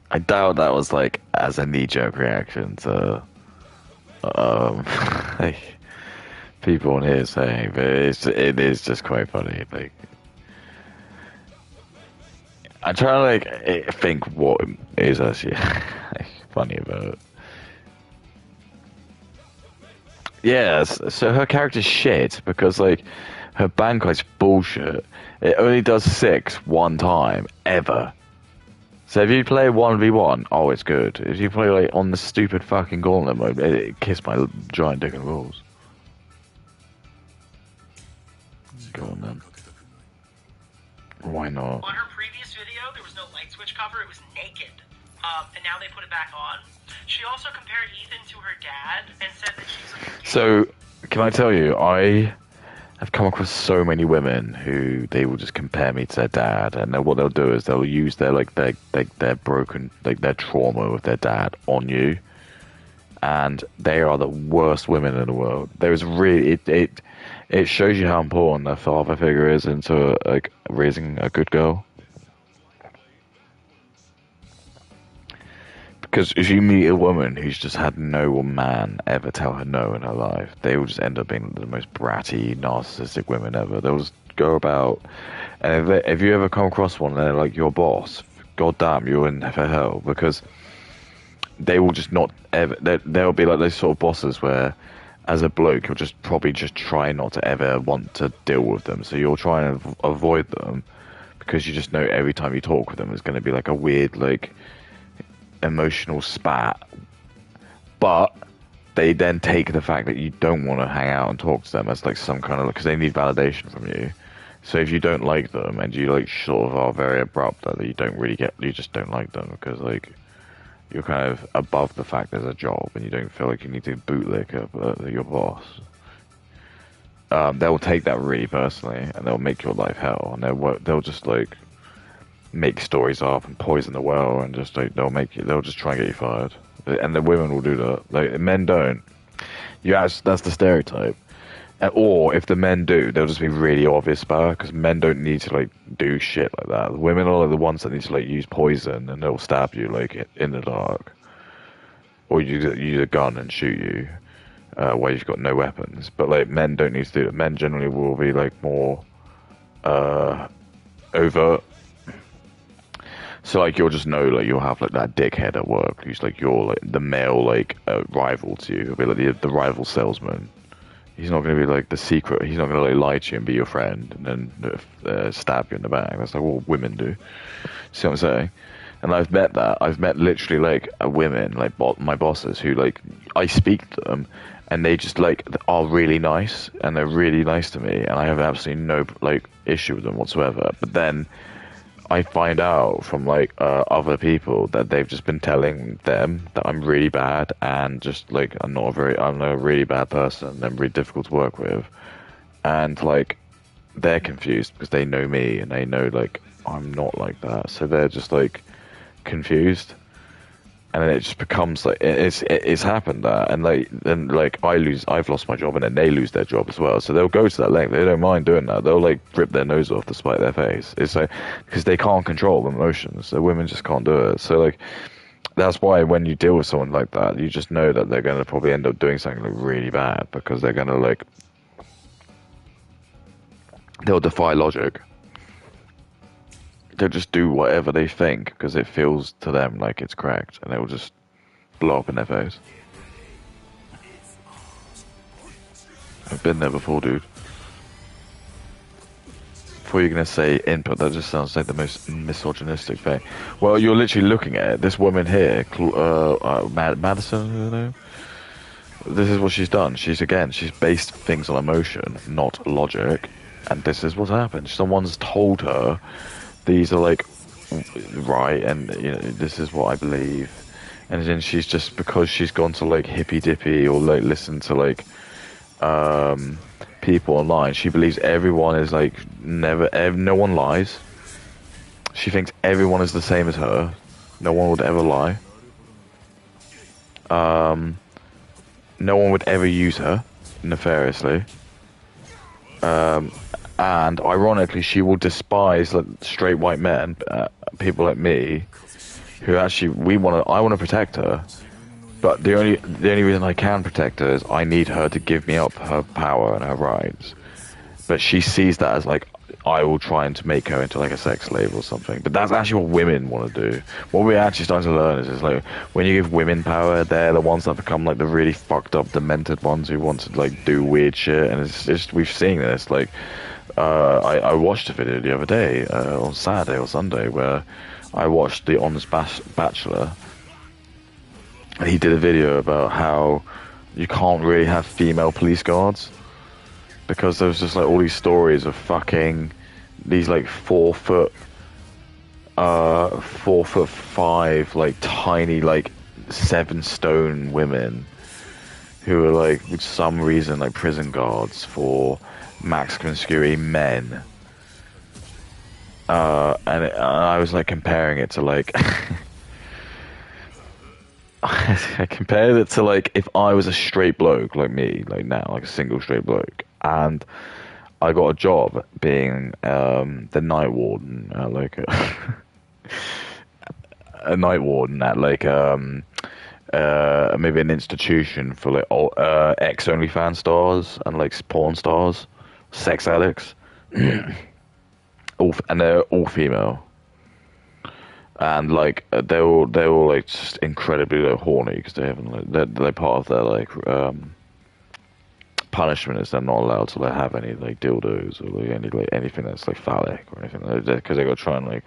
I doubt that was like as a knee-jerk reaction to like people on here saying, but it is just quite funny. Like I'm trying to like think what is actually like, funny about it. Yes, so her character's shit because like her Bankai's bullshit. It only does 6 one time ever. So if you play 1v1, oh, it's good. If you play like on the stupid fucking gauntlet mode, it kiss my giant dick and balls. Go on then. Why not? On her previous video, there was no light switch cover. It was naked. And now they put it back on. She also compared Ethan to her dad and said that she's like a So, can I tell you, I have come across so many women who they will just compare me to their dad, and then what they'll do is they'll use their broken, like their trauma with their dad on you, and they are the worst women in the world. There's really it shows you how important a father figure is into like raising a good girl. Because if you meet a woman who's just had no man ever tell her no in her life, they will just end up being the most bratty, narcissistic women ever. They'll just go about, and if you ever come across one and they're like your boss, goddamn, you're in for hell. Because they will just not ever. They'll be like those sort of bosses where, as a bloke, you'll just probably just try not to ever want to deal with them. So you'll try and avoid them because you just know every time you talk with them, it's going to be like a weird, like, emotional spat. But they then take the fact that you don't want to hang out and talk to them as like some kind of, because they need validation from you. So if you don't like them and you like sort of are very abrupt that you don't really get, you just don't like them because like you're kind of above the fact there's a job and you don't feel like you need to bootlick your boss. They'll take that really personally and they'll make your life hell, and they'll just like make stories up and poison the well and just like they'll just try and get you fired. And the women will do that. Like men don't. That's the stereotype. Or if the men do, they'll just be really obvious about it because men don't need to like do shit like that. The women are the ones that need to like use poison and they'll stab you like in the dark, or use a gun and shoot you where you've got no weapons. But like men don't need to do that. Men generally will be like more overt. So like you'll just know like you'll have like that dickhead at work who's like your like the male like rival to you. He'll be like the rival salesman. He's not going to be like the secret. He's not going to like lie to you and be your friend and then stab you in the back. That's like what women do. See what I'm saying? And I've met that. I've met literally like women, like my bosses, who like I speak to them, and they just like are really nice, and they're really nice to me, and I have absolutely no like issue with them whatsoever. But then I find out from like other people that they've just been telling them that I'm really bad and just like I'm a really bad person and I'm really difficult to work with, and like they're confused because they know me and they know like I'm not like that, so they're just like confused, and then it just becomes like it's happened that, and like then like I've lost my job and then they lose their job as well, so they'll go to that length. They don't mind doing that. They'll like rip their nose off to spite their face. It's like because they can't control emotions, so women just can't do it. So like that's why when you deal with someone like that, you just know that they're going to probably end up doing something like really bad because they're going to like they'll defy logic. They'll just do whatever they think because it feels to them like it's correct, and they'll just blow up in their face. I've been there before, dude. Before you're gonna say input, that just sounds like the most misogynistic thing. Well, you're literally looking at it. This woman here, Madison, you know? This is what she's done. She's based things on emotion, not logic, and this is what's happened. Someone's told her these are like right, and you know this is what I believe, and then she's just because she's gone to like hippy dippy or like listen to like people online. She believes everyone is like no one lies. She thinks everyone is the same as her. No one would ever lie. No one would ever use her nefariously. And ironically, she will despise like straight white men, people like me, who actually I want to protect her. But the only reason I can protect her is I need her to give me up her power and her rights. But she sees that as like I will try and to make her into like a sex slave or something. But that's actually what women want to do. What we're actually starting to learn is like when you give women power, they're the ones that become like the really fucked up, demented ones who want to like do weird shit. And it's just we've seen this like. I watched a video the other day, on Saturday or Sunday, where I watched The Honest Bachelor. And he did a video about how you can't really have female police guards because there's just like all these stories of fucking these like 4'5", like tiny like 7 stone women who are like for some reason like prison guards for maximum security men, and I was like comparing it to like I compared it to like if I was a straight bloke like me, like now, like a single straight bloke, and I got a job being the night warden at like a night warden at like maybe an institution for like ex OnlyFans stars and like porn stars. Sex addicts, and they're all female. and like they're all like just incredibly like horny because they haven't like they're part of their like punishment is they're not allowed to like have any like dildos or like anything that's like phallic or anything like that because they got to try and like.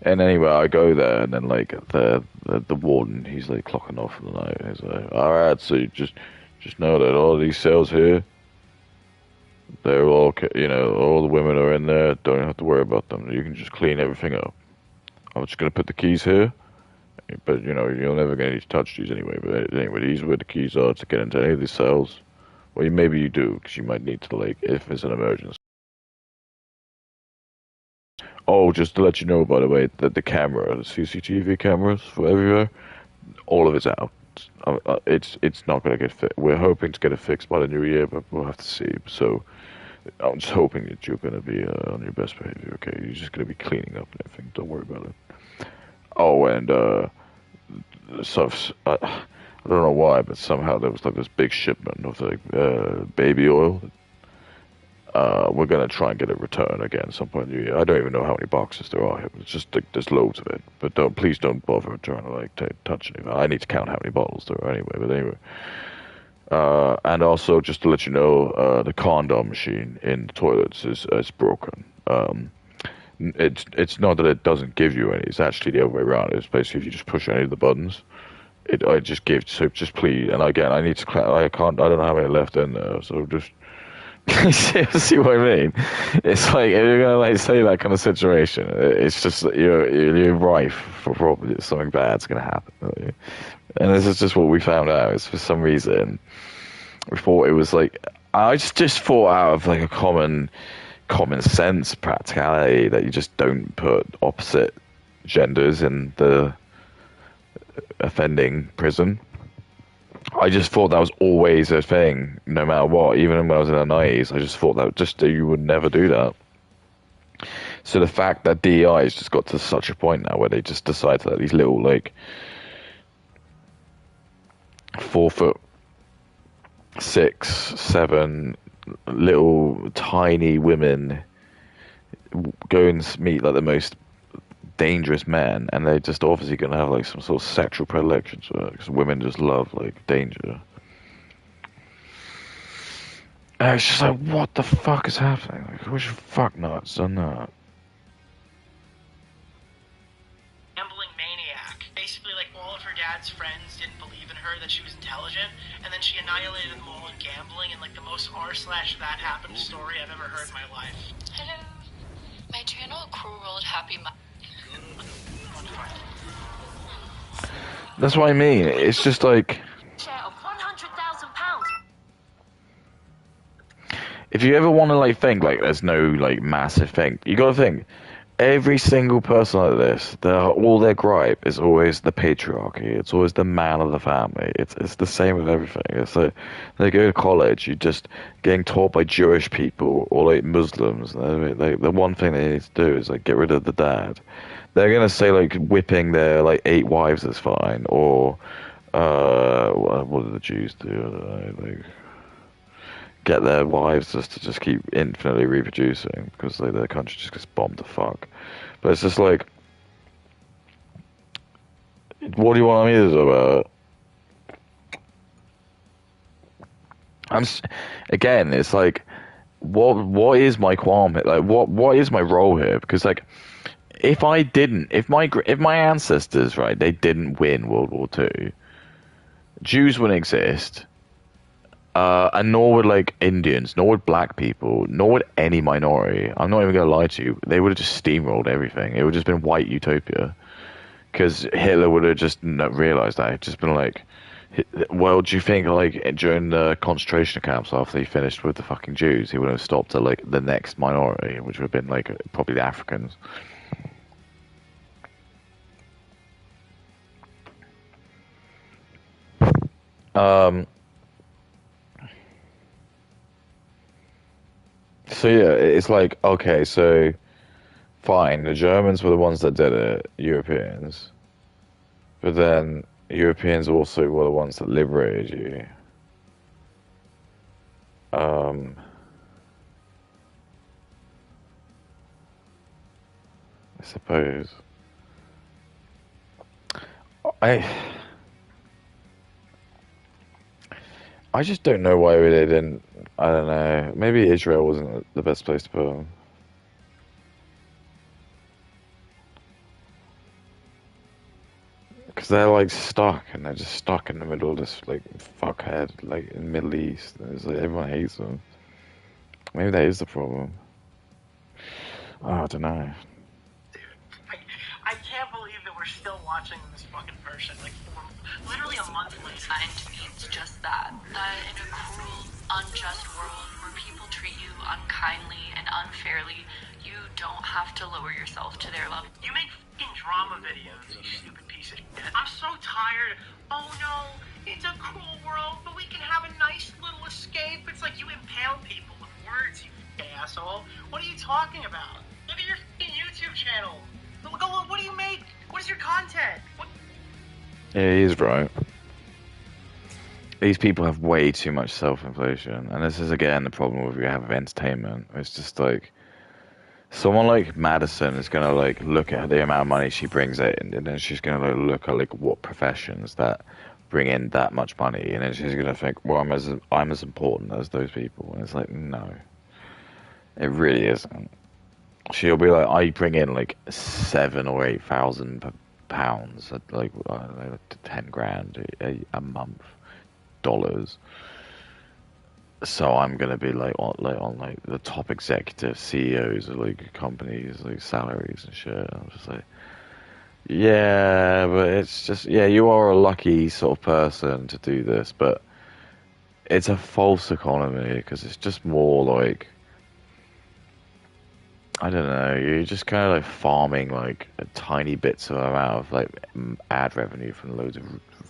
And anyway, I go there, and then like the warden, he's like clocking off for the night. He's like, "All right, so you just know that all these cells here, they're all all the women are in there. Don't have to worry about them. You can just clean everything up. I'm just gonna put the keys here, but you're never gonna need to touch these anyway. But anyway, these are where the keys are to get into any of these cells. Well, maybe you do, because you might need to like if it's an emergency." Oh, just to let you know, by the way, that the CCTV cameras for everywhere, all of it's out. It's not gonna get fixed. We're hoping to get it fixed by the new year, but we'll have to see. So I'm just hoping that you're gonna be on your best behavior. Okay, you're just gonna be cleaning up and everything. Don't worry about it. Oh, and so I don't know why, but somehow there was like this big shipment of like baby oil. We're gonna try and get it returned again some point in the year. I don't even know how many boxes there are here. It's just like, there's loads of it. But please don't bother trying to like touch anything. I need to count how many bottles there are anyway. But anyway, and also just to let you know, the condom machine in the toilets is broken. It's not that it doesn't give you any. It's actually the other way around. It's basically if you just push any of the buttons, I just give. So just please. And again, I need to. I can't. I don't know how many left in there. So just. See what I mean? It's like if you're gonna like say that kind of situation, it's just you're rife for probably something bad's gonna happen. And this is just what we found out. Is for some reason we thought it was like I just thought out of like a common sense practicality that you just don't put opposite genders in the offending prison. I just thought that was always a thing, no matter what. Even when I was in the 90s, I just thought that you would never do that. So the fact that DEI has just got to such a point now where they just decide to let these little like 4'6", 7" little tiny women go and meet like the most dangerous men, and they're just obviously going to have like some sort of sexual predilections for it, because women just love like danger. And it's just like, what the fuck is happening? Like, who should fuck nuts done that? Gambling maniac. Basically, like, all of her dad's friends didn't believe in her that she was intelligent, and then she annihilated them all in gambling, and like the most r/that happened story I've ever heard in my life. Hello. My channel Cruel World Happy That's what I mean. It's just like, share of £100,000. if you ever want to like think like there's no like massive thing, you got to think every single person like this, all their gripe is always the patriarchy. It's always the man of the family. It's the same with everything. It's like they go to college, you just getting taught by Jewish people or like Muslims. Like the one thing they need to do is like get rid of the dad. They're gonna say like whipping their like 8 wives is fine, or what do the Jews do? I don't know, like get their wives just to just keep infinitely reproducing because their country just gets bombed to fuck. But it's just like, what do you want me to do about it? Again, it's like, what is my qualm here? Like, what is my role here? Because like, if my ancestors, right, they didn't win World War II, Jews wouldn't exist. And nor would like Indians, nor would black people, nor would any minority. I'm not even gonna lie to you. They would have just steamrolled everything. It would have just been white utopia. Because Hitler would have just not realized that. He'd just been like, well, do you think like during the concentration camps after he finished with the fucking Jews, he would have stopped at like the next minority, which would have been like probably the Africans. So yeah, it's like, okay, so fine, the Germans were the ones that did it, Europeans, but then Europeans also were the ones that liberated you. I suppose. I I just don't know why they didn't. I don't know. Maybe Israel wasn't the best place to put them. Because they're like stuck, and they're just stuck in the middle of this like fuckhead, like in the Middle East. And it's like everyone hates them. Maybe that is the problem. Oh, I don't know. I can't believe that we're still watching this fucking person, like, literally a month later. Designed means just that. That in a cruel, unjust world where people treat you unkindly and unfairly, you don't have to lower yourself to their level. You make fucking drama videos, you stupid piece of shit. I'm so tired. Oh no, it's a cruel world, but we can have a nice little escape. It's like you impale people with words, you asshole. What are you talking about? Look at your fucking YouTube channel. What do you make? What is your content? What? Yeah, he is right. These people have way too much self-inflation, and this is again the problem with we have entertainment. It's just like someone like Madison is gonna like look at the amount of money she brings in, and then she's gonna like look at like what professions that bring in that much money, and then she's gonna think, well, I'm as important as those people, and it's like no, it really isn't. She'll be like, I bring in like £7,000 or £8,000, like I don't know, like 10 grand a month, dollars. So I'm gonna be like on like the top executive CEOs of like companies, like salaries and shit. I'm just like, yeah, but it's just yeah, you are a lucky sort of person to do this, but it's a false economy because it's just more like. I don't know. You're just kind of like farming like tiny bits of amount of like ad revenue from loads of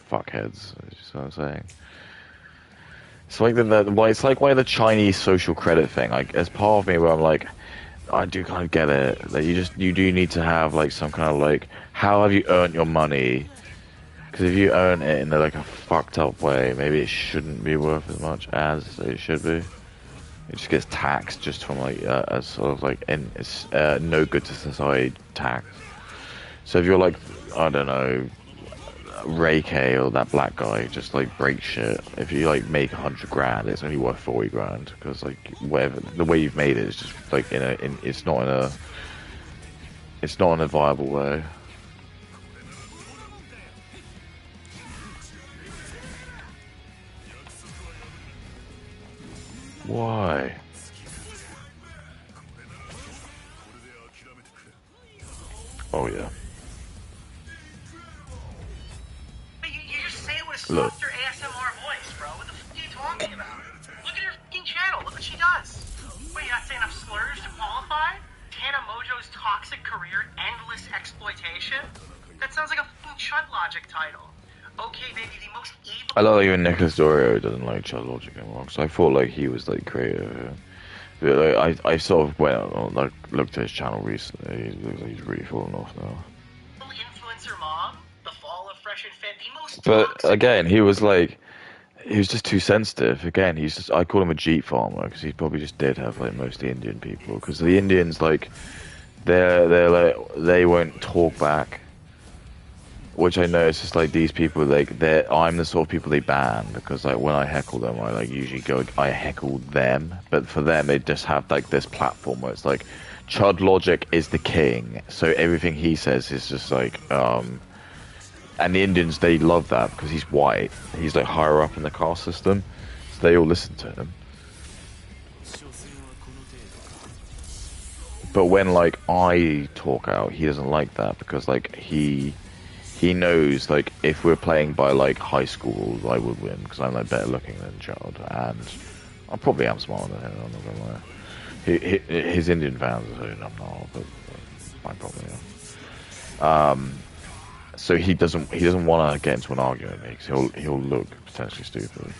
fuckheads. You know what I'm saying? It's like it's like why the Chinese social credit thing. Like, as part of me where I'm like, I do kind of get it. That you do need to have like some kind of like, how have you earned your money? Because if you earn it in like a fucked up way, maybe it shouldn't be worth as much as it should be. It just gets taxed just from like a sort of like it's no good to society tax. So if you're like, I don't know, Ray K or that black guy who just like break shit, if you like make 100 grand, it's only worth 40 grand because like whatever the way you've made it is just like it's not in a viable way. Why? Oh yeah. You just say it with a Look. softer ASMR voice, bro. What the fuck are you talking about? Look at her fucking channel. Look what she does. Wait, you're not saying enough slurs to qualify? Tana Mojo's toxic career, endless exploitation? That sounds like a fucking Chud Logic title. Okay, baby, the most evil. I love even Nicholas Dorio doesn't like Chud Logic anymore because I thought like he was like creative. But, like, I sort of went like looked at his channel recently. He looks like he's really falling off now. Influencer mom, the fall of Fresh and Fit, the most. But toxic. again, he was just too sensitive. Again, I call him a Jeep farmer because he probably just did have like most of the Indian people because the Indians like they're like they won't talk back. Which I know it's just like these people I'm the sort of people they ban because like when I heckle them I like usually I heckle them, but for them they just have like this platform where it's like Chud Logic is the king, so everything he says is just like and the Indians they love that because he's white, he's like higher up in the caste system, so they all listen to him. But when like I talk out, he doesn't like that because like he knows like if we're playing by like high school, I would win because I'm like better looking than Chud, and I probably am smarter than him. I'm not gonna lie. His Indian fans are saying I'm not, but I probably am. So he doesn't want to get into an argument with me because he'll look potentially stupid.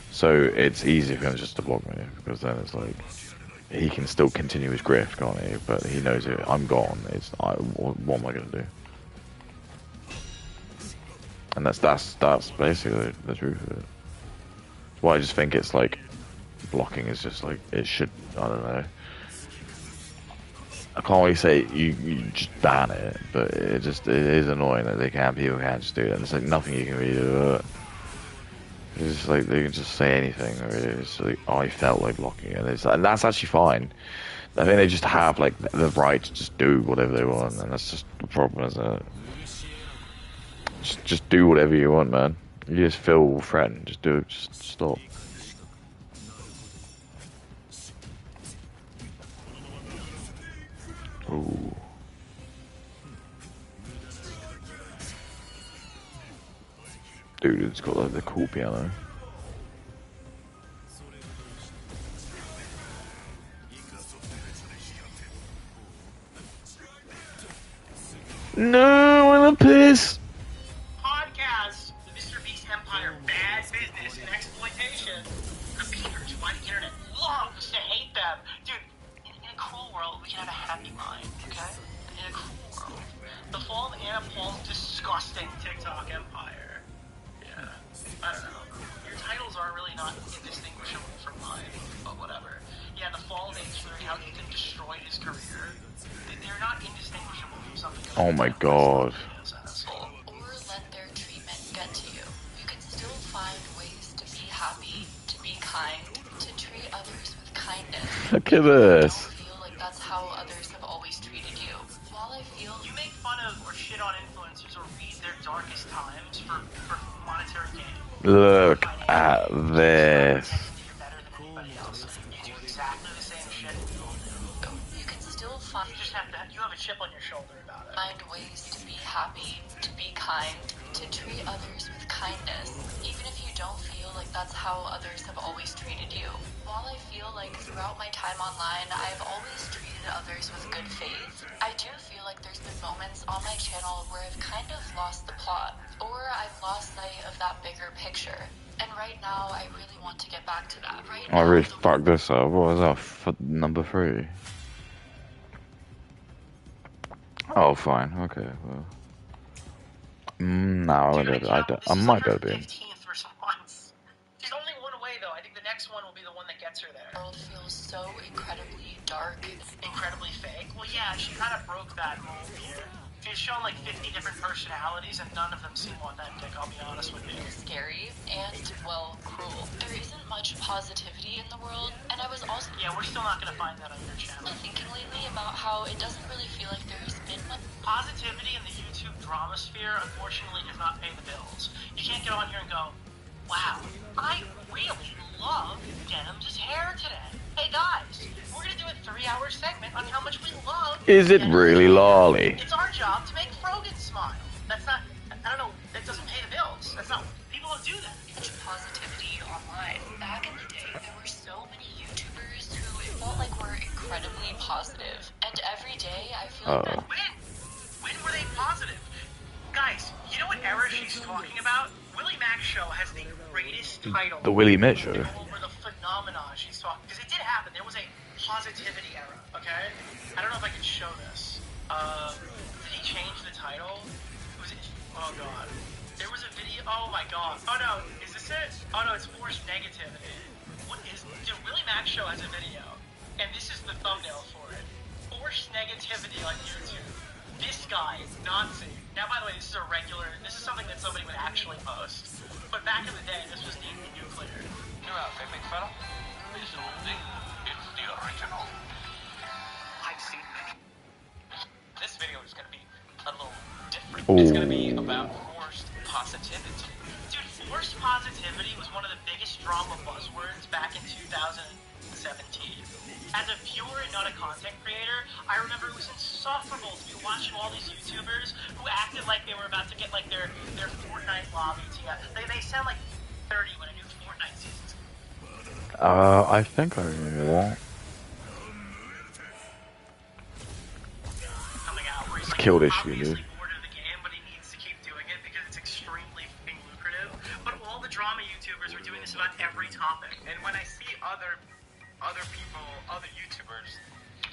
So it's easy for him just to block me because then it's like he can still continue his grift, can't he? But he knows it. I'm gone. What am I gonna do? And that's basically the truth of it. That's why I just think it's like blocking is just like it should. I don't know. I can't really say you just ban it, but it is annoying that people can't just do it. There's like nothing you can really do. It's just like they can just say anything. Or it's like, oh, I felt like blocking it. And that's actually fine. I think they just have like the right to just do whatever they want, and that's just the problem, isn't it? Just do whatever you want, man. You just feel threatened. Just do it. Just stop. Ooh. Dude, it's got like the cool piano. No, I'm a piss. Podcast, the Mr. Beast Empire, bad business and exploitation. Computers, why the internet loves to hate them. Dude, in a cruel world, we can have a happy mind, okay? In a cruel world. The fall of Anna Paul's disgusting TikTok empire. Yeah, I don't know. Your titles are really not indistinguishable from mine, but whatever. Yeah, the fall of H3, how Ethan destroyed his career. They're not indistinguishable from something. Oh my god. Or let their treatment get to you. You can still find ways to be happy, to be kind, to treat others with kindness. Look at this. I don't feel like that's how others have always treated you. While I feel you make fun of or shit on influencers or read their darkest times for monetary gain. Look at this. You're better than anybody else. You do exactly the same shit. you can still find You have a chip on your shoulder about it. Find ways to be happy, to be kind, to treat others with kindness, even if you don't feel like that's how others have always treated you. While I feel like throughout my time online, I've always treated others with good faith, I do feel like there's been moments on my channel where I've kind of lost the plot, or I've lost sight of that bigger picture. And right now, I really want to get back to that. I really fucked this up. What was that? Number 3? Oh, fine. Okay. Well. No, I might go be. 15th response. She's only one away, though. I think the next one will be the one that gets her there. The world feels so incredibly dark. Incredibly fake? Well, yeah, she kind of broke that mold here. She's shown like 50 different personalities, and none of them seem authentic, I'll be honest with you. Scary and, well, cruel. There isn't much positivity in the world, and I was also... Yeah, we're still not going to find that on your channel. Thinking lately about how it doesn't really feel like there's been much... Positivity in the YouTube drama sphere, unfortunately, does not pay the bills. You can't get on here and go, wow, I really love Denim's hair today. Hey guys, we're gonna do a 3-hour segment on how much we love. Is it really lolly? It's our job to make Frogan smile. That's not, I don't know, that doesn't pay the bills. That's not, people don't do that. Much positivity online. Back in the day, there were so many YouTubers who it felt like were incredibly positive. And every day, I feel like that... When were they positive? Guys, you know what era she's talking about? Willie Mack's show has the greatest title. The Willie Mitch show. Over the phenomenon she's talking, because it did happen. There was a positivity era. Okay, I don't know if I can show this. Did he change the title? Was it? Oh god, there was a video. Oh my god. Oh no, is this it? Oh no, it's forced negativity. What is? Dude, Willie Mack's show has a video, and this is the thumbnail for it. Forced negativity on YouTube. This guy, Nazi. Now, by the way, this is something that somebody would actually post. But back in the day, this was deemed nuclear. New outfit, big fella? This old thing, it's the original. I've seen many. This video is going to be a little different. Ooh. It's going to be about forced positivity. Dude, forced positivity was one of the biggest drama buzzwords back in 2017. As a viewer and not a content creator, I remember it was insufferable to be watching all these YouTubers who acted like they were about to get like their Fortnite lobby together. They sound like 30 when a new Fortnite season's I think I want. coming out. Where he's It's kill this shit, obviously dude. bored of the game, but he needs to keep doing it because it's extremely fucking lucrative. But all the drama YouTubers are doing this about every topic. And when I see other people, other YouTubers,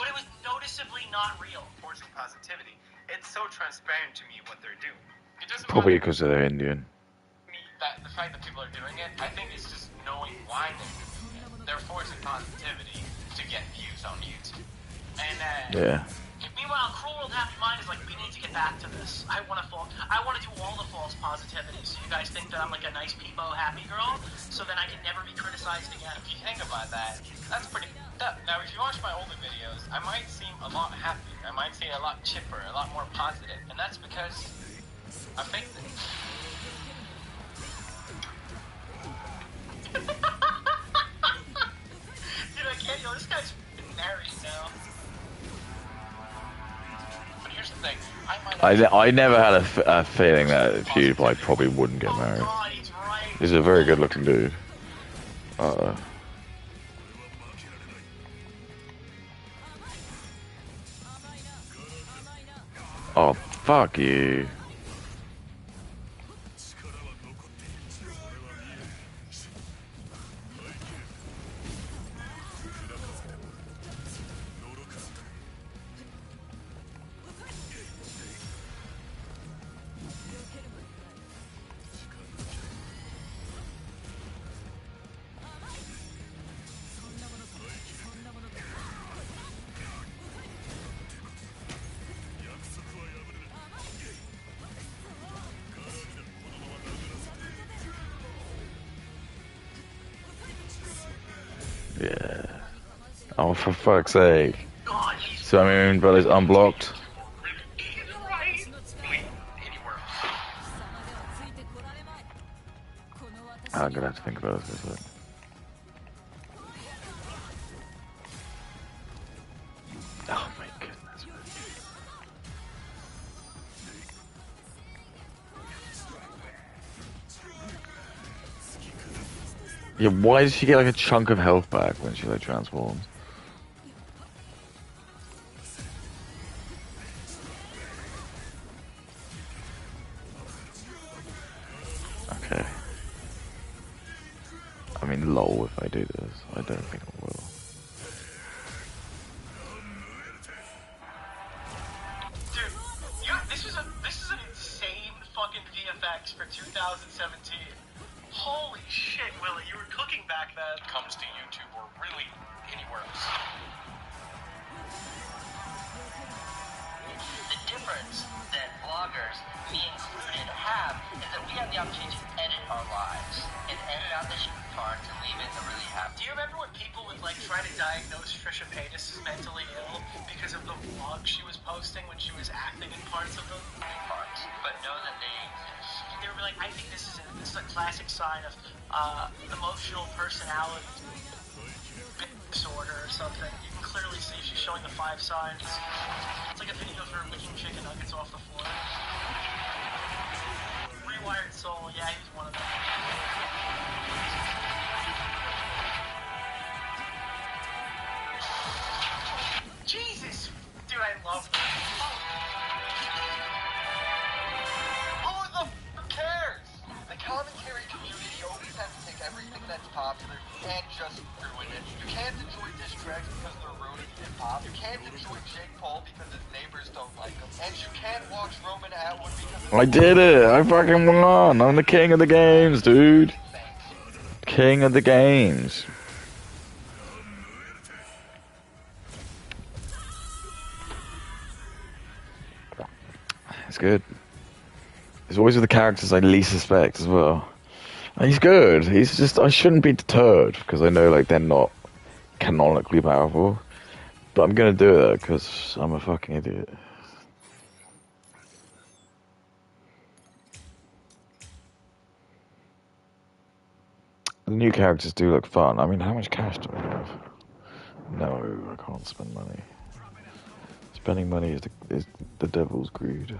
But it was noticeably not real. forcing positivity, it's so transparent to me what they're doing. It doesn't Probably matter because they're Indian. to me that the fact that people are doing it. I think it's just knowing why they're doing it. They're forcing positivity to get views on YouTube. And Yeah. meanwhile, Cruel World Happy Mind is like, we need to get back to this. I want to do all the false positivity. So you guys think that I'm like a nice peepo happy girl, so then I can never be criticized again. If you think about that, that's pretty tough. Now, if you watch my older videos, I might seem a lot happier. I might seem a lot chipper, a lot more positive. And that's because I faked it. Dude, I can't, this guy's married now. But here's the thing. I never had a feeling that PewDiePie probably wouldn't get Oh married. god, he's right. He's a very good looking dude. Oh, fuck you. Yeah. Oh, for fuck's sake. God, he's So, I mean, brother's unblocked. right. I'm gonna have to think about this for a sec. Oh my goodness. Yeah, why does she get like a chunk of health back when she like transforms? Okay. I mean, lol, if I do this. I don't think I will. Dude, this is an insane fucking VFX for 2017. Holy shit, Willie, you were cooking back then. Comes to YouTube or really anywhere else. The difference that bloggers, me included, have is that we have the opportunity to edit our lives and edit out the shit parts and leave in the really happy Do you remember when people would like try to diagnose Trisha Paytas as mentally ill because of the vlog she was posting when she was acting in parts of them? parts, but know that they exist. They were like, I think this is a classic sign of emotional personality disorder or something. You can clearly see she's showing the 5 signs. It's like a video of her licking chicken nuggets off the floor. Rewired Soul, yeah, he's one of them. Jesus! Dude, I love this. Who the f cares? The commentary community always has to take everything that's popular and just ruin it. You can't enjoy diss tracks because they're ruining hip-hop. You can't enjoy Jake Paul because his neighbors don't like him. And you can't watch Roman Atwood because I did it! I fucking won! I'm the king of the games, dude! King of the games. It's good. It's always with the characters I least suspect as well. And he's good. He's just, I shouldn't be deterred because I know like they're not canonically powerful. But I'm gonna do it because I'm a fucking idiot. The new characters do look fun. I mean, how much cash do I have? No, I can't spend money. Spending money is the devil's greed.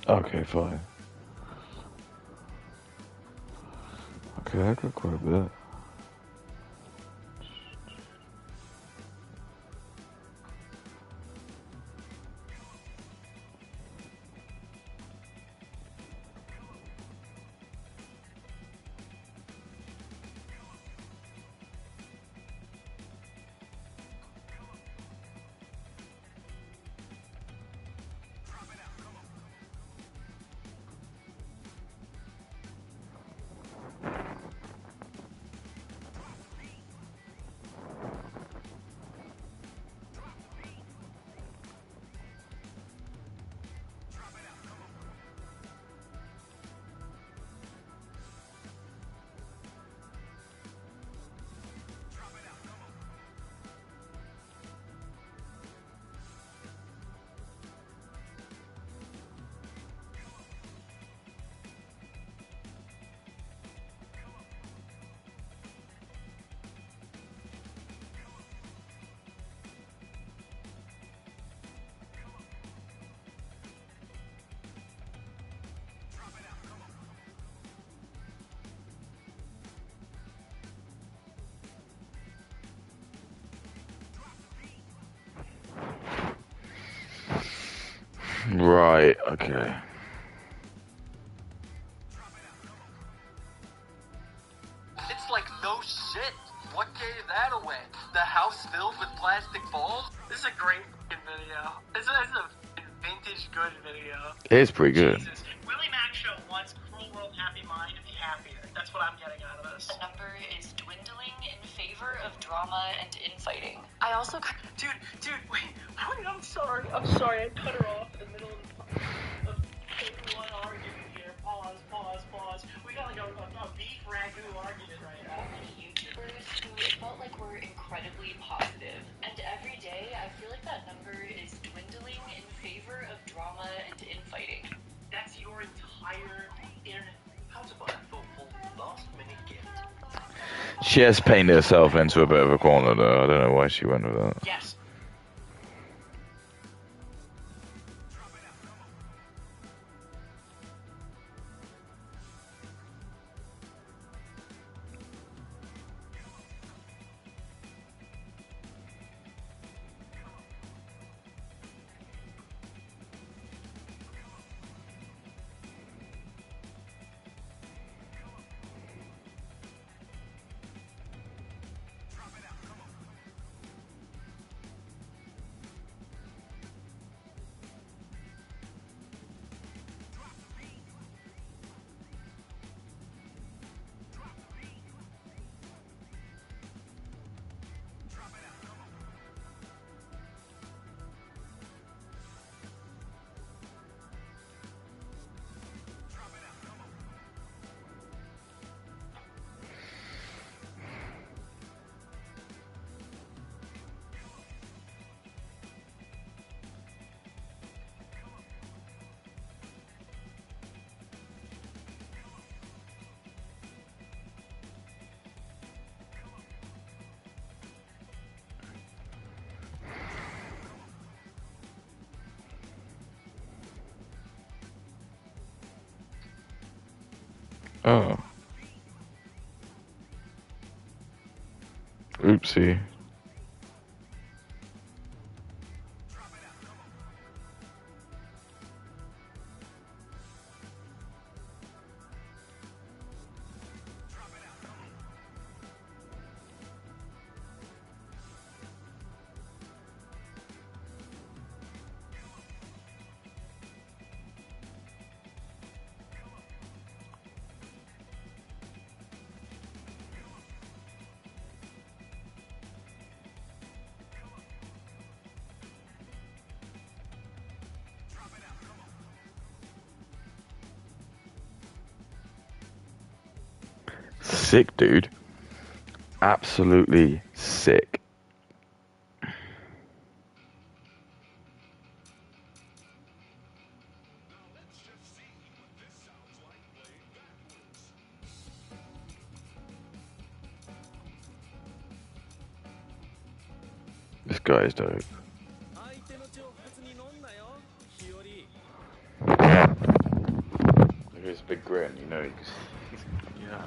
Okay, fine. Okay, I got quite a bit. Right. Okay. It's like, no shit. What gave that away? The house filled with plastic balls? This is a great fucking video. This is a vintage good video. It is pretty good. Jesus. Willie Mack show wants Cruel World Happy Mind to be happier. That's what I'm getting out of this. The number is dwindling in favor of drama and infighting. I also... Dude, wait, I'm sorry, I cut her off in the middle of one argument here. Pause. We got like a beef ragu argument right now. YouTubers who it felt like were incredibly positive. And every day, I feel like that number is dwindling in favor of drama and infighting. That's your entire internet. How to buy a thoughtful last minute gift? She has painted herself into a bit of a corner, though. I don't know why she went with that. Yes. Oh. Oopsie. Sick, dude. Absolutely sick. This guy is dope. Look at his big grin, you know. Yeah.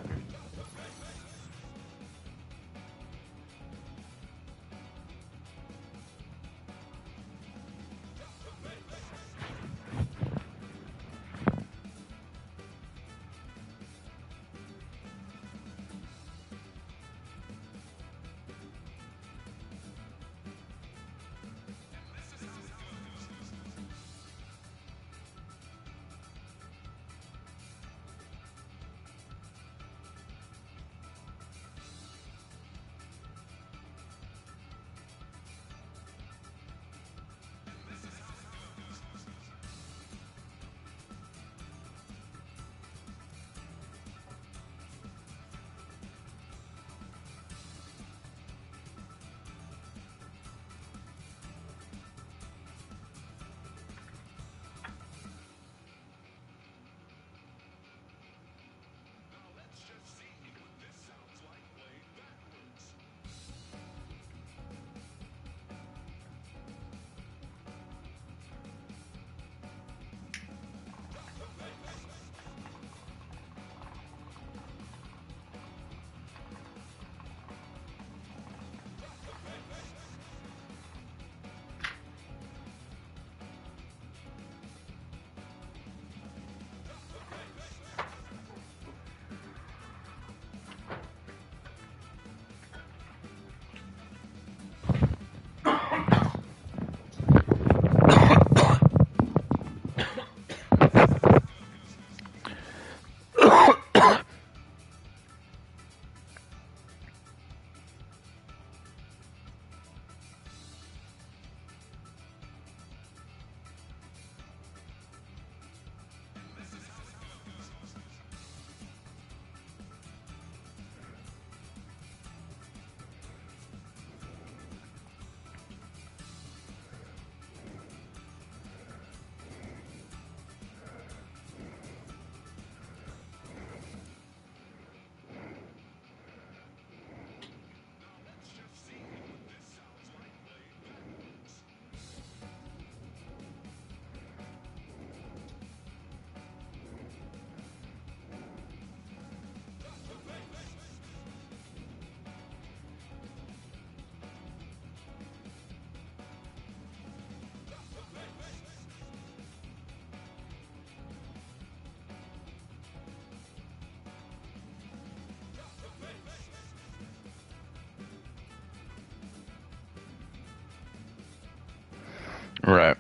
Right.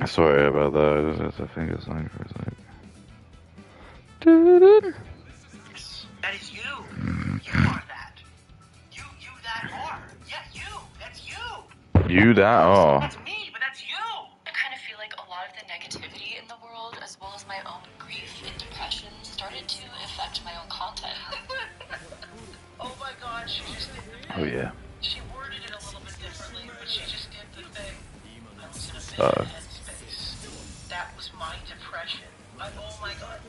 Sorry about that. I think it's like for a sec. That is you. You are that. You that are. Yeah, you. That's you. You that are. That's me, but that's you. I kind of feel like a lot of the negativity in the world, as well as my own grief and depression, started to affect my own content. Oh my god, she just did the thing. Oh yeah. She worded it a little bit differently, but she just did the thing. I was in a Uh-oh. bad headspace. That was my depression. Oh my god,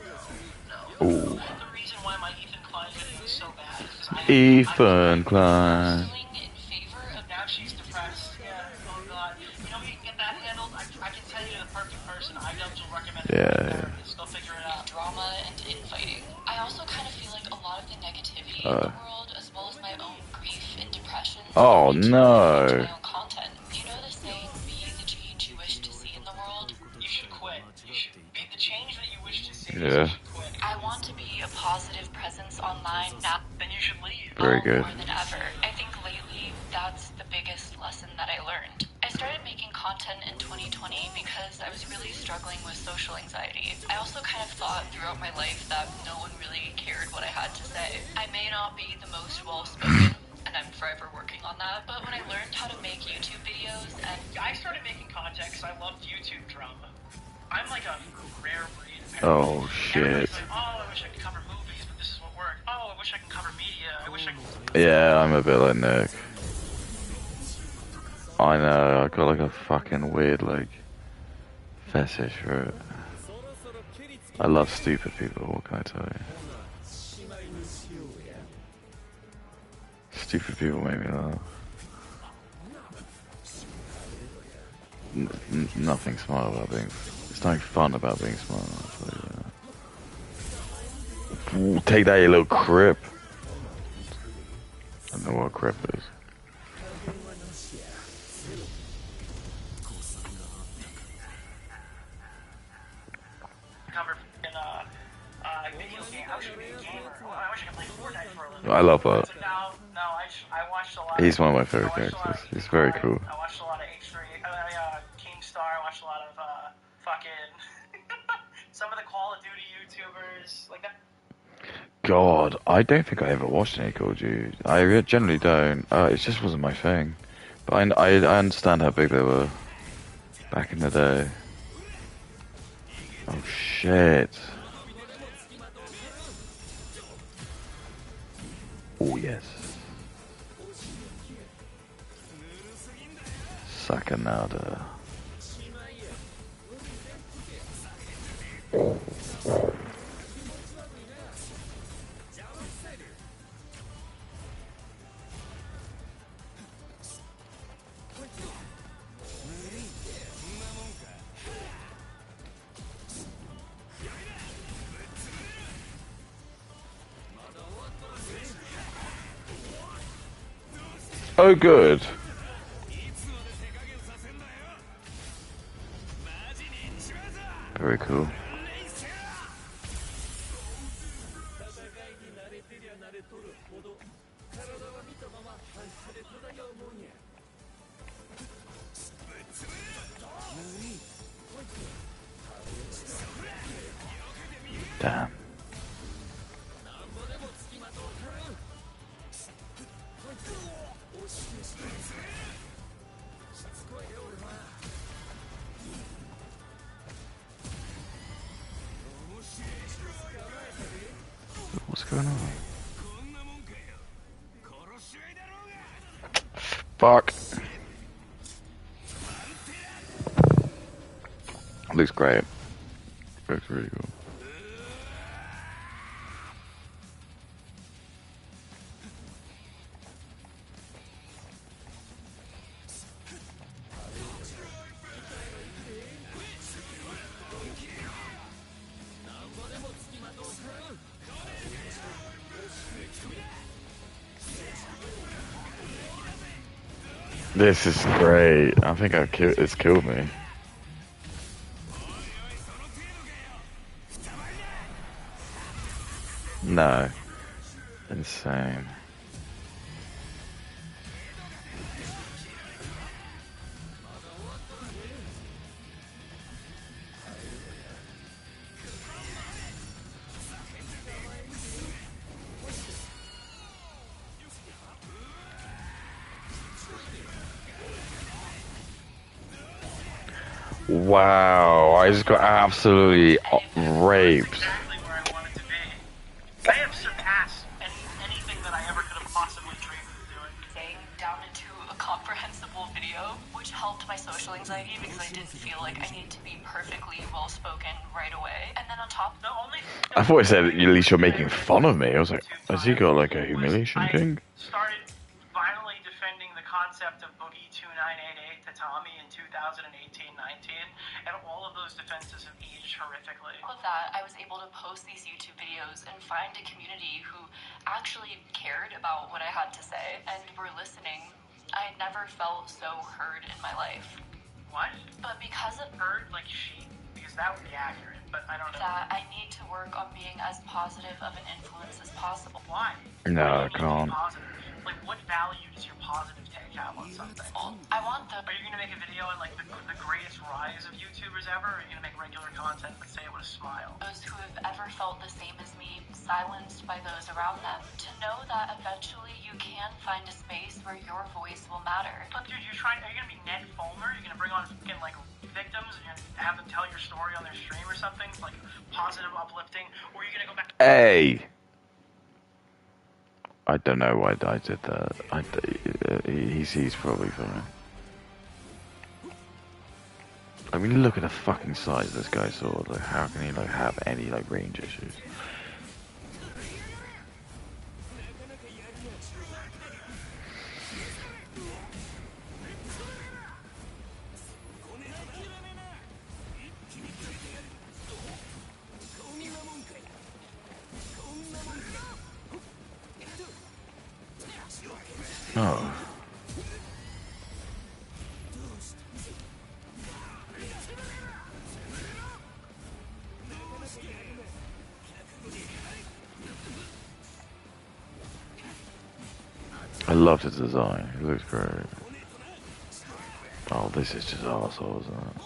no. Ooh. The reason why my Ethan Klein video is so bad is because Ethan Klein. In favor of now she's depressed. Yeah, oh god. You know you can get that handled? I can tell you the perfect person. I know you'll recommend it. Yeah. Go figure it out. drama and infighting. I also kind of feel like a lot of the negativity in the world, as well as my own grief and depression, Oh, started to no. affect my own content. You know the saying, be the change you wish to see in the world? You should quit. You should be the change that you wish to see. Yeah. You should quit. I want to be a positive presence online now. Then you should leave. Very good. More than ever. I think lately that's the biggest lesson that I learned. I started making content in 2020 because I was really struggling with social anxiety. I also kind of thought throughout my life that no one really cared what I had to say. I may not be the most well-spoken, and I'm forever working on that, but when I learned how to make YouTube videos and I started making content because I loved YouTube drama. I'm like a rare breed. Oh shit. Everybody's like, oh, I wish I could cover movies, but this is what worked. Oh, I wish I could cover media. I wish I could... Yeah, I'm a bit like Nick. I know, I got like a fucking weird like fetish for it. I love stupid people, what can I tell you? Stupid people make me laugh. Nothing smart about being... There's nothing fun about being smart. I'll tell you that. Ooh, take that, you little crip. I don't know what crip is. cover video game. I wish I could be a gamer. I wish I could play Fortnite for a living. I love that. No, I watched a lot. He's one of my favorite characters. He's very cool. I watched a lot of H3, Keemstar. I watched a lot of fucking some of the Call of Duty YouTubers like that. God, I don't think I ever watched any Call of Duty. I generally don't. It just wasn't my thing. But I understand how big they were back in the day. Oh shit. Oh yes. Sakanada. Oh, good. Very cool. Damn. What's going on? Fuck. Looks great. Looks really cool. This is great. I think it's killed me. No. Insane. Wow, I just got absolutely raped. Exactly where I wanted to be. I have surpassed anything that I ever could have possibly dreamed of doing. Saying down into a comprehensible video, which helped my social anxiety because I didn't feel like I needed to be perfectly well spoken right away. And then on top, The only I thought it said at least you're making fun of me. I was like, has he got like a humiliation king? I started finally defending the concept of Boogie 2988 Tatami in 2018-19, and all of those defenses have aged horrifically. with that, I was able to post these YouTube videos and find a community who actually cared about what I had to say and were listening. I had never felt so heard in my life. What? But because of Heard like sheep? Because that would be accurate, but I don't know. that, I need to work on being as positive of an influence as possible. Why? No, I Why do you need to be can't. positive? Like, what value does your positive take have on something? I want the Are you gonna make a video on like the greatest rise of YouTubers ever? Or are you gonna make regular content but say it with a smile? those who have ever felt the same as me, silenced by those around them, to know that eventually you can find a space where your voice will matter. But dude, are you gonna be Ned Fulmer? You're gonna bring on fucking like victims and you're gonna have them tell your story on their stream or something? Like positive, uplifting? Or are you gonna go back to Hey! I don't know why I did that. He's probably fine. I mean, look at the fucking size of this guy's sword. Like, how can he like have any like range issues? Oh. I love his design. It looks great. Oh, this is just arsehole, isn't it?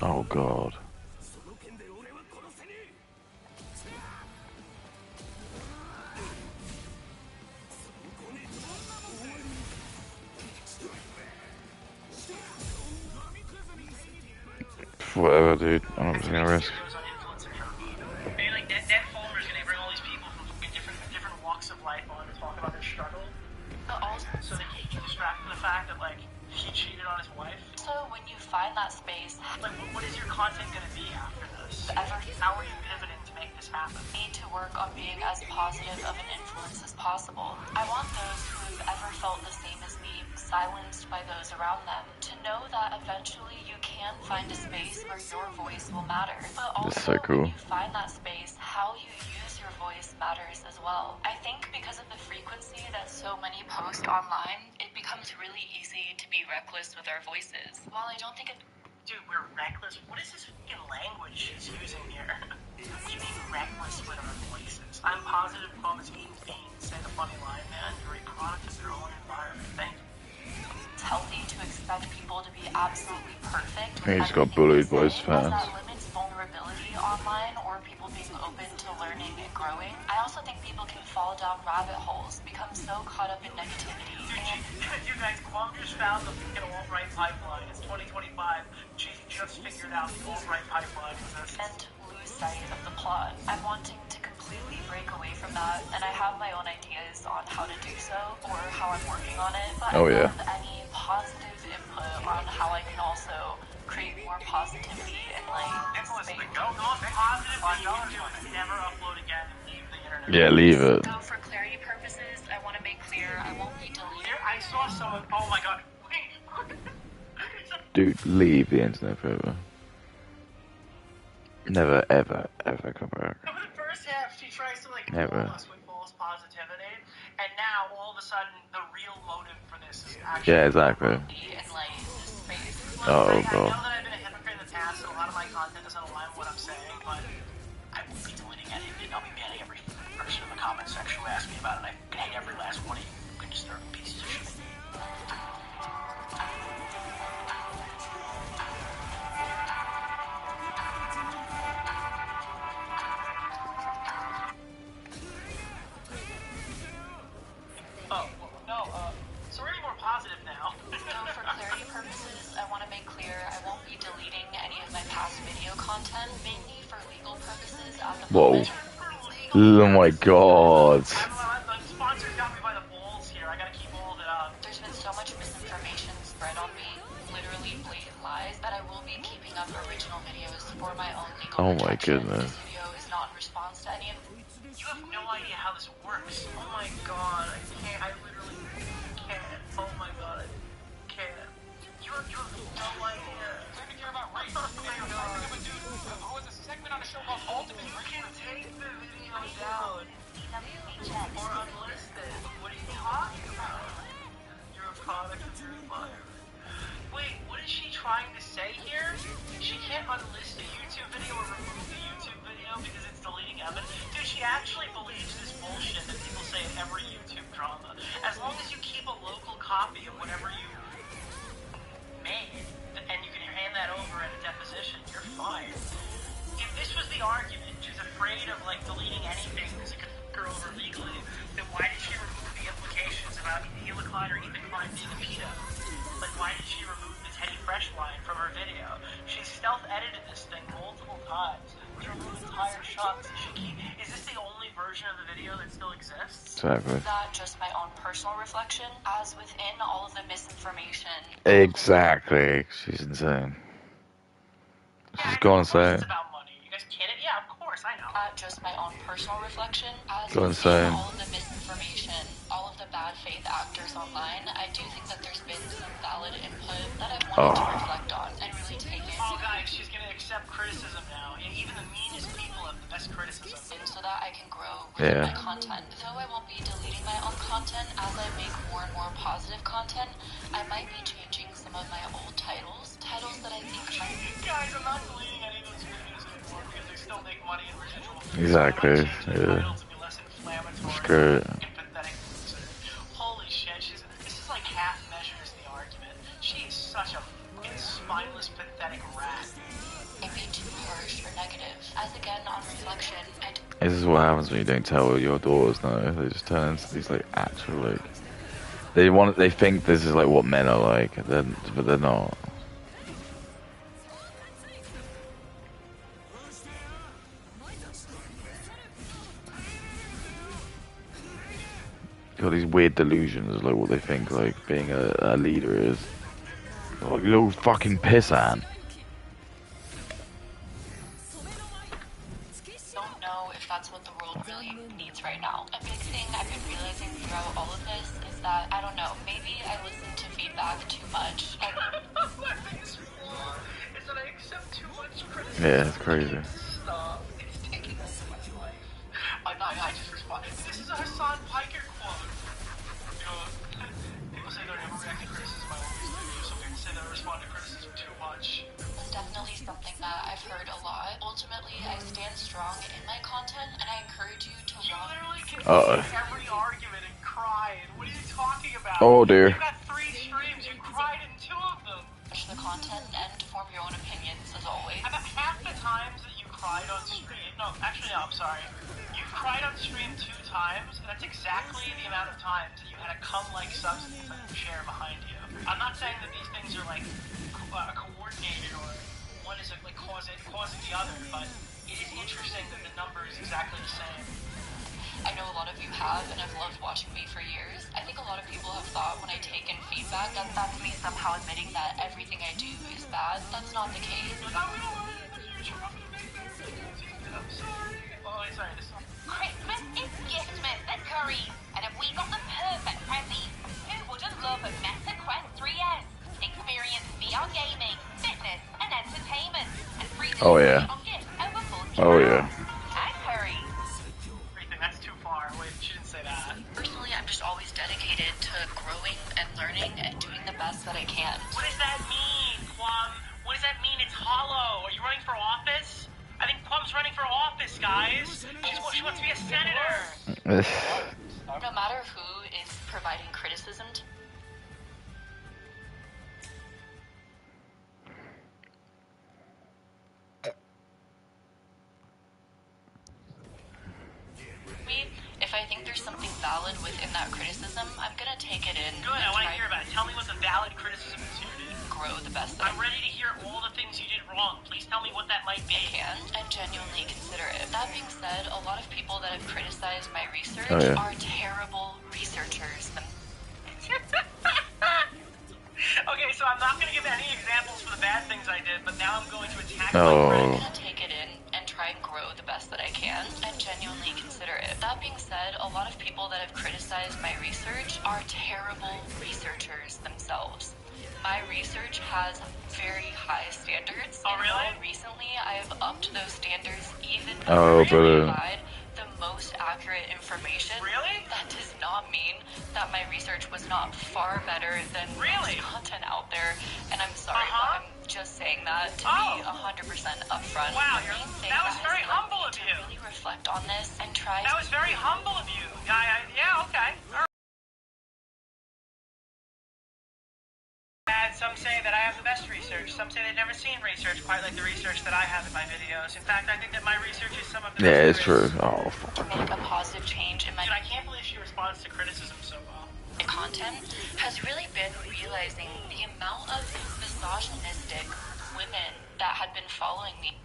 Oh god. Whatever, dude. I'm just gonna risk. videos on influencing her? Maybe like Ned Fulmer's gonna bring all these people from fucking different walks of life on to talk about their struggle. But also, So that he can distract from the fact that like he cheated on his wife. when you find that space, Like what is your content gonna be after this? How are you pivoting to make this happen? need to work on being as positive of an influence as possible. I want those who have ever felt the same as me, silenced by those around them, to know that eventually you can find a space where your voice will matter. But also, That's so cool. when you find that space, how you use your voice matters as well. I think because of the frequency that so many post online, it becomes really easy to be reckless with our voices. While I don't think it Dude, we're reckless. What is this fucking language she's using here? What do you mean reckless with our voices? I'm positive moments eating beans. Say the funny line, man. You're a product of your own environment. Thank you. it's healthy to expect people to be absolutely perfect. He with just got everything bullied they by his say, fans. as that limits vulnerability online or people being open to learning and growing. I also think people can fall down rabbit holes, become so caught up in negativity, and You guys, Quam just found the fucking alt-right pipeline. It's 2025. She's just figured out the alt-right pipeline exists. lose sight of the plot. I'm wanting to completely break away from that, and I have my own ideas on how to do so, or how I'm working on it, but Oh, I yeah. love any positive input on how I can also create more positivity and like Nicholas, space. the most positive thing you can do is never upload again and leave the internet. Yeah, leave it. So for clarity purposes, I want to make clear I won't be deleting. Here, I saw someone. Oh my god. Wait. Dude, leave the internet forever. Never, ever, ever come back. For the first half, she tries to like Never. fool us with false positivity, and now all of a sudden, the real motive for this is actually. Yeah, exactly. And like space. Oh, I know God. that I've been a hypocrite in the past, and a lot of my content doesn't align with what I'm saying, but I won't be deleting any of it. I'll be banning every person in the comment section who asks me about it. I hate every last one of you. You can just throw pieces of shit. purposes at the Whoa. moment. Oh my god. The sponsors got me by the balls here. I gotta keep all of it up. There's been so much misinformation spread on me, literally blatant lies, that I will be keeping up original videos for my own legal Oh my protection. goodness. This video is not in response to any of. You have no idea how this works. Oh my god, I can't. I literally can't. Oh my god, I can't. You have no idea. Claiming care about race. Oh my And god. of a dude who has a segment on a show called Ultimate You Race. can take the video down. Or unlist it. What are you talking about? You're a product of your environment. Wait, what is she trying to say here? She can't unlist a YouTube video or remove the YouTube video because it's deleting evidence? Dude, she actually believes this bullshit that people say in every YouTube drama. As long as you keep a local copy of whatever you made, and you can hand that over at a deposition, you're fine. If this was the argument, she's afraid of like deleting anything because it could fuck her over legally, then why did she remove the implications about Hila Klein or Ethan Klein being a pedo? Like, why did she remove the Teddy Fresh line from her video? She stealth-edited this thing multiple times to remove entire shots. Is this the only version of the video that still exists? Exactly. Not just my own personal reflection, as within all of the misinformation. Exactly. She's insane. She's gone insane. It's about money. You guys kidding? Yeah, of course, I know. Not just my own personal reflection, as Go within insane. all of the misinformation, all of the bad faith actors online, I do think that there's been some valid input that I've wanted to reflect on and really take in. Oh, guys, she's gonna accept criticism now. Even the meanest people have the best criticism. So that I can grow with Yeah. my content. Though I won't be deleting my own content, as I make more and more positive content, I might be changing some of my old titles that I think might be. Guys, I'm not deleting any of those videos anymore because they still make money in residual. Exactly, I'm changing the yeah. title to be less inflammatory. It's great. Empathetic. Holy shit, this is like half measures the argument. She is such a fucking spineless, pathetic rat. It be too harsh or negative. As again, on reflection, This is what happens when you don't tell your daughters no. They just turn into these like actual like they think this is like what men are like, but they're not. Got these weird delusions of like what they think like being a leader is. Like little fucking pissant. don't know if that's what the world really needs right now. A big thing I've been realizing throughout all of this is that, I don't know, maybe I listen to feedback too much. My biggest flaw is that I accept too much criticism. Yeah, it's crazy. Stop. It's taking over my life. I just respond. This is a Hassan Piker quote. You know, people say they're never reacting to criticism. I always do. Some people say they respond to criticism too much. It's definitely something that I've heard a lot. Ultimately, I stand strong in my content, and I encourage you to You watch. literally can Uh-oh. see every argument and cry. What are you talking about? Oh, dear. You've got 3 streams. You cried in 2 of them. The content and form your own opinions, as always. About half the times that you cried on stream, no, actually, no, I'm sorry. You cried on stream 2 times, and that's exactly the amount of times that you had a cum-like substance on your chair behind you. I'm not saying that these things are like coordinated or one is like causing the other, but it is interesting that the number is exactly the same. I know a lot of you have, and have loved watching me for years. I think a lot of people have thought when I take in feedback that that's me somehow admitting that everything I do is bad. That's not the case. Like, oh, we don't want to do your job to make it. I'm sorry. Oh, wait, sorry. This is... Christmas is Giftmas at Curry's, and have we got the perfect present? Who wouldn't love a Meta Quest 3S? Experience VR gaming, fitness, and entertainment, and free Oh, yeah. on gifts over 40 Oh yeah. at Curry's. That's too far. Wait, she didn't say that. Personally, I'm just always dedicated to growing and learning and doing the best that I can. What does that mean, Plum? What does that mean? It's hollow. Are you running for office? I think Plum's running for office, guys. She wants to be a senator. No matter who is providing criticism to me, if I think there's something valid within that criticism, I'm gonna take it in. Good, I and want to try hear about it. Tell me what the valid criticism is here, dude. grow the best that I I'm ready to hear all the things you did wrong. Please tell me what that might be. Can and genuinely consider it. That being said, a lot of people that have criticized my research Oh, yeah. are terrible researchers. Okay, so I'm not going to give any examples for the bad things I did, but now I'm going to attack Oh. my I'm friend. gonna take it in and try and grow the best that I can and genuinely consider it. That being said, a lot of people that have criticized my research are terrible researchers themselves. My research has very high standards. Oh, really? And recently, I have upped those standards even Oh, more to brilliant. provide the most accurate information. Really? That does not mean that my research was not far better than Really? most content out there. And I'm sorry, Uh-huh. but I'm just saying that to Oh. be 100% upfront. Wow, The main thing that was has very led humble me of to you. really reflect on this and try. That was very humble of you. Yeah, okay. All right. Some say that I have the best research. Some say they've never seen research quite like the research that I have in my videos. In fact, I think that my research is some of the Yeah, best it's there is. true. Oh, fuck. Make a positive change in my Dude, I can't believe she responds to criticism so well. content has really been realizing the amount of misogynistic women that had been following me.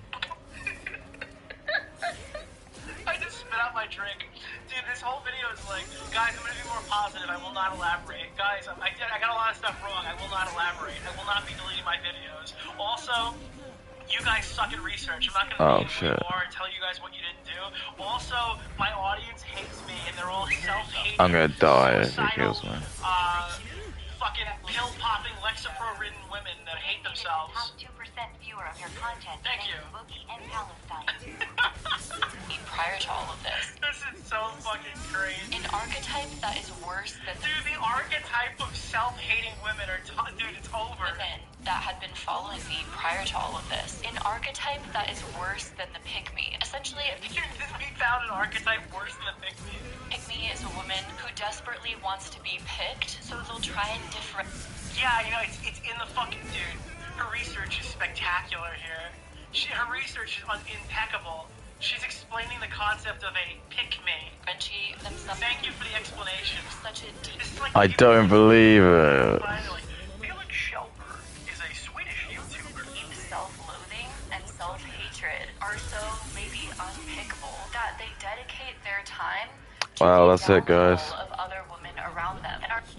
I just spit out my drink. Dude, this whole video is like, guys, I'm gonna be more positive. I will not elaborate. Guys, I got a lot of stuff wrong. I will not elaborate. I will not be deleting my videos. Also, you guys suck at research. I'm not gonna be who you are and tell you guys what you didn't do. Also, my audience hates me, and they're all self-hating. I'm gonna die if he suicidal, kills me. fucking pill-popping, Lexapro-ridden women that hate themselves. Top 2% viewer of your content. Thank you. Boogie and Palestine. Prior to all of this. This is so fucking crazy. An archetype that is worse than the Dude, the archetype of self-hating women are dude, it's over. women that had been following me prior to all of this. An archetype that is worse than the pick-me. Essentially, a Dude, we found an archetype worse than a pick-me. pick-me is a woman who desperately wants to be picked, so they'll try and different. Yeah, you know, it's in the fucking dude. Her research is spectacular here. Her research is impeccable. She's explaining the concept of a pick-me. Differentiate themselves. Thank you for the explanation. Such a This is like I don't believe it. Finally, Felix Shelper is a Swedish YouTuber. deep self-loathing and self-hatred are so maybe unpickable that they dedicate their time to Wow, the that's it, guys. downfall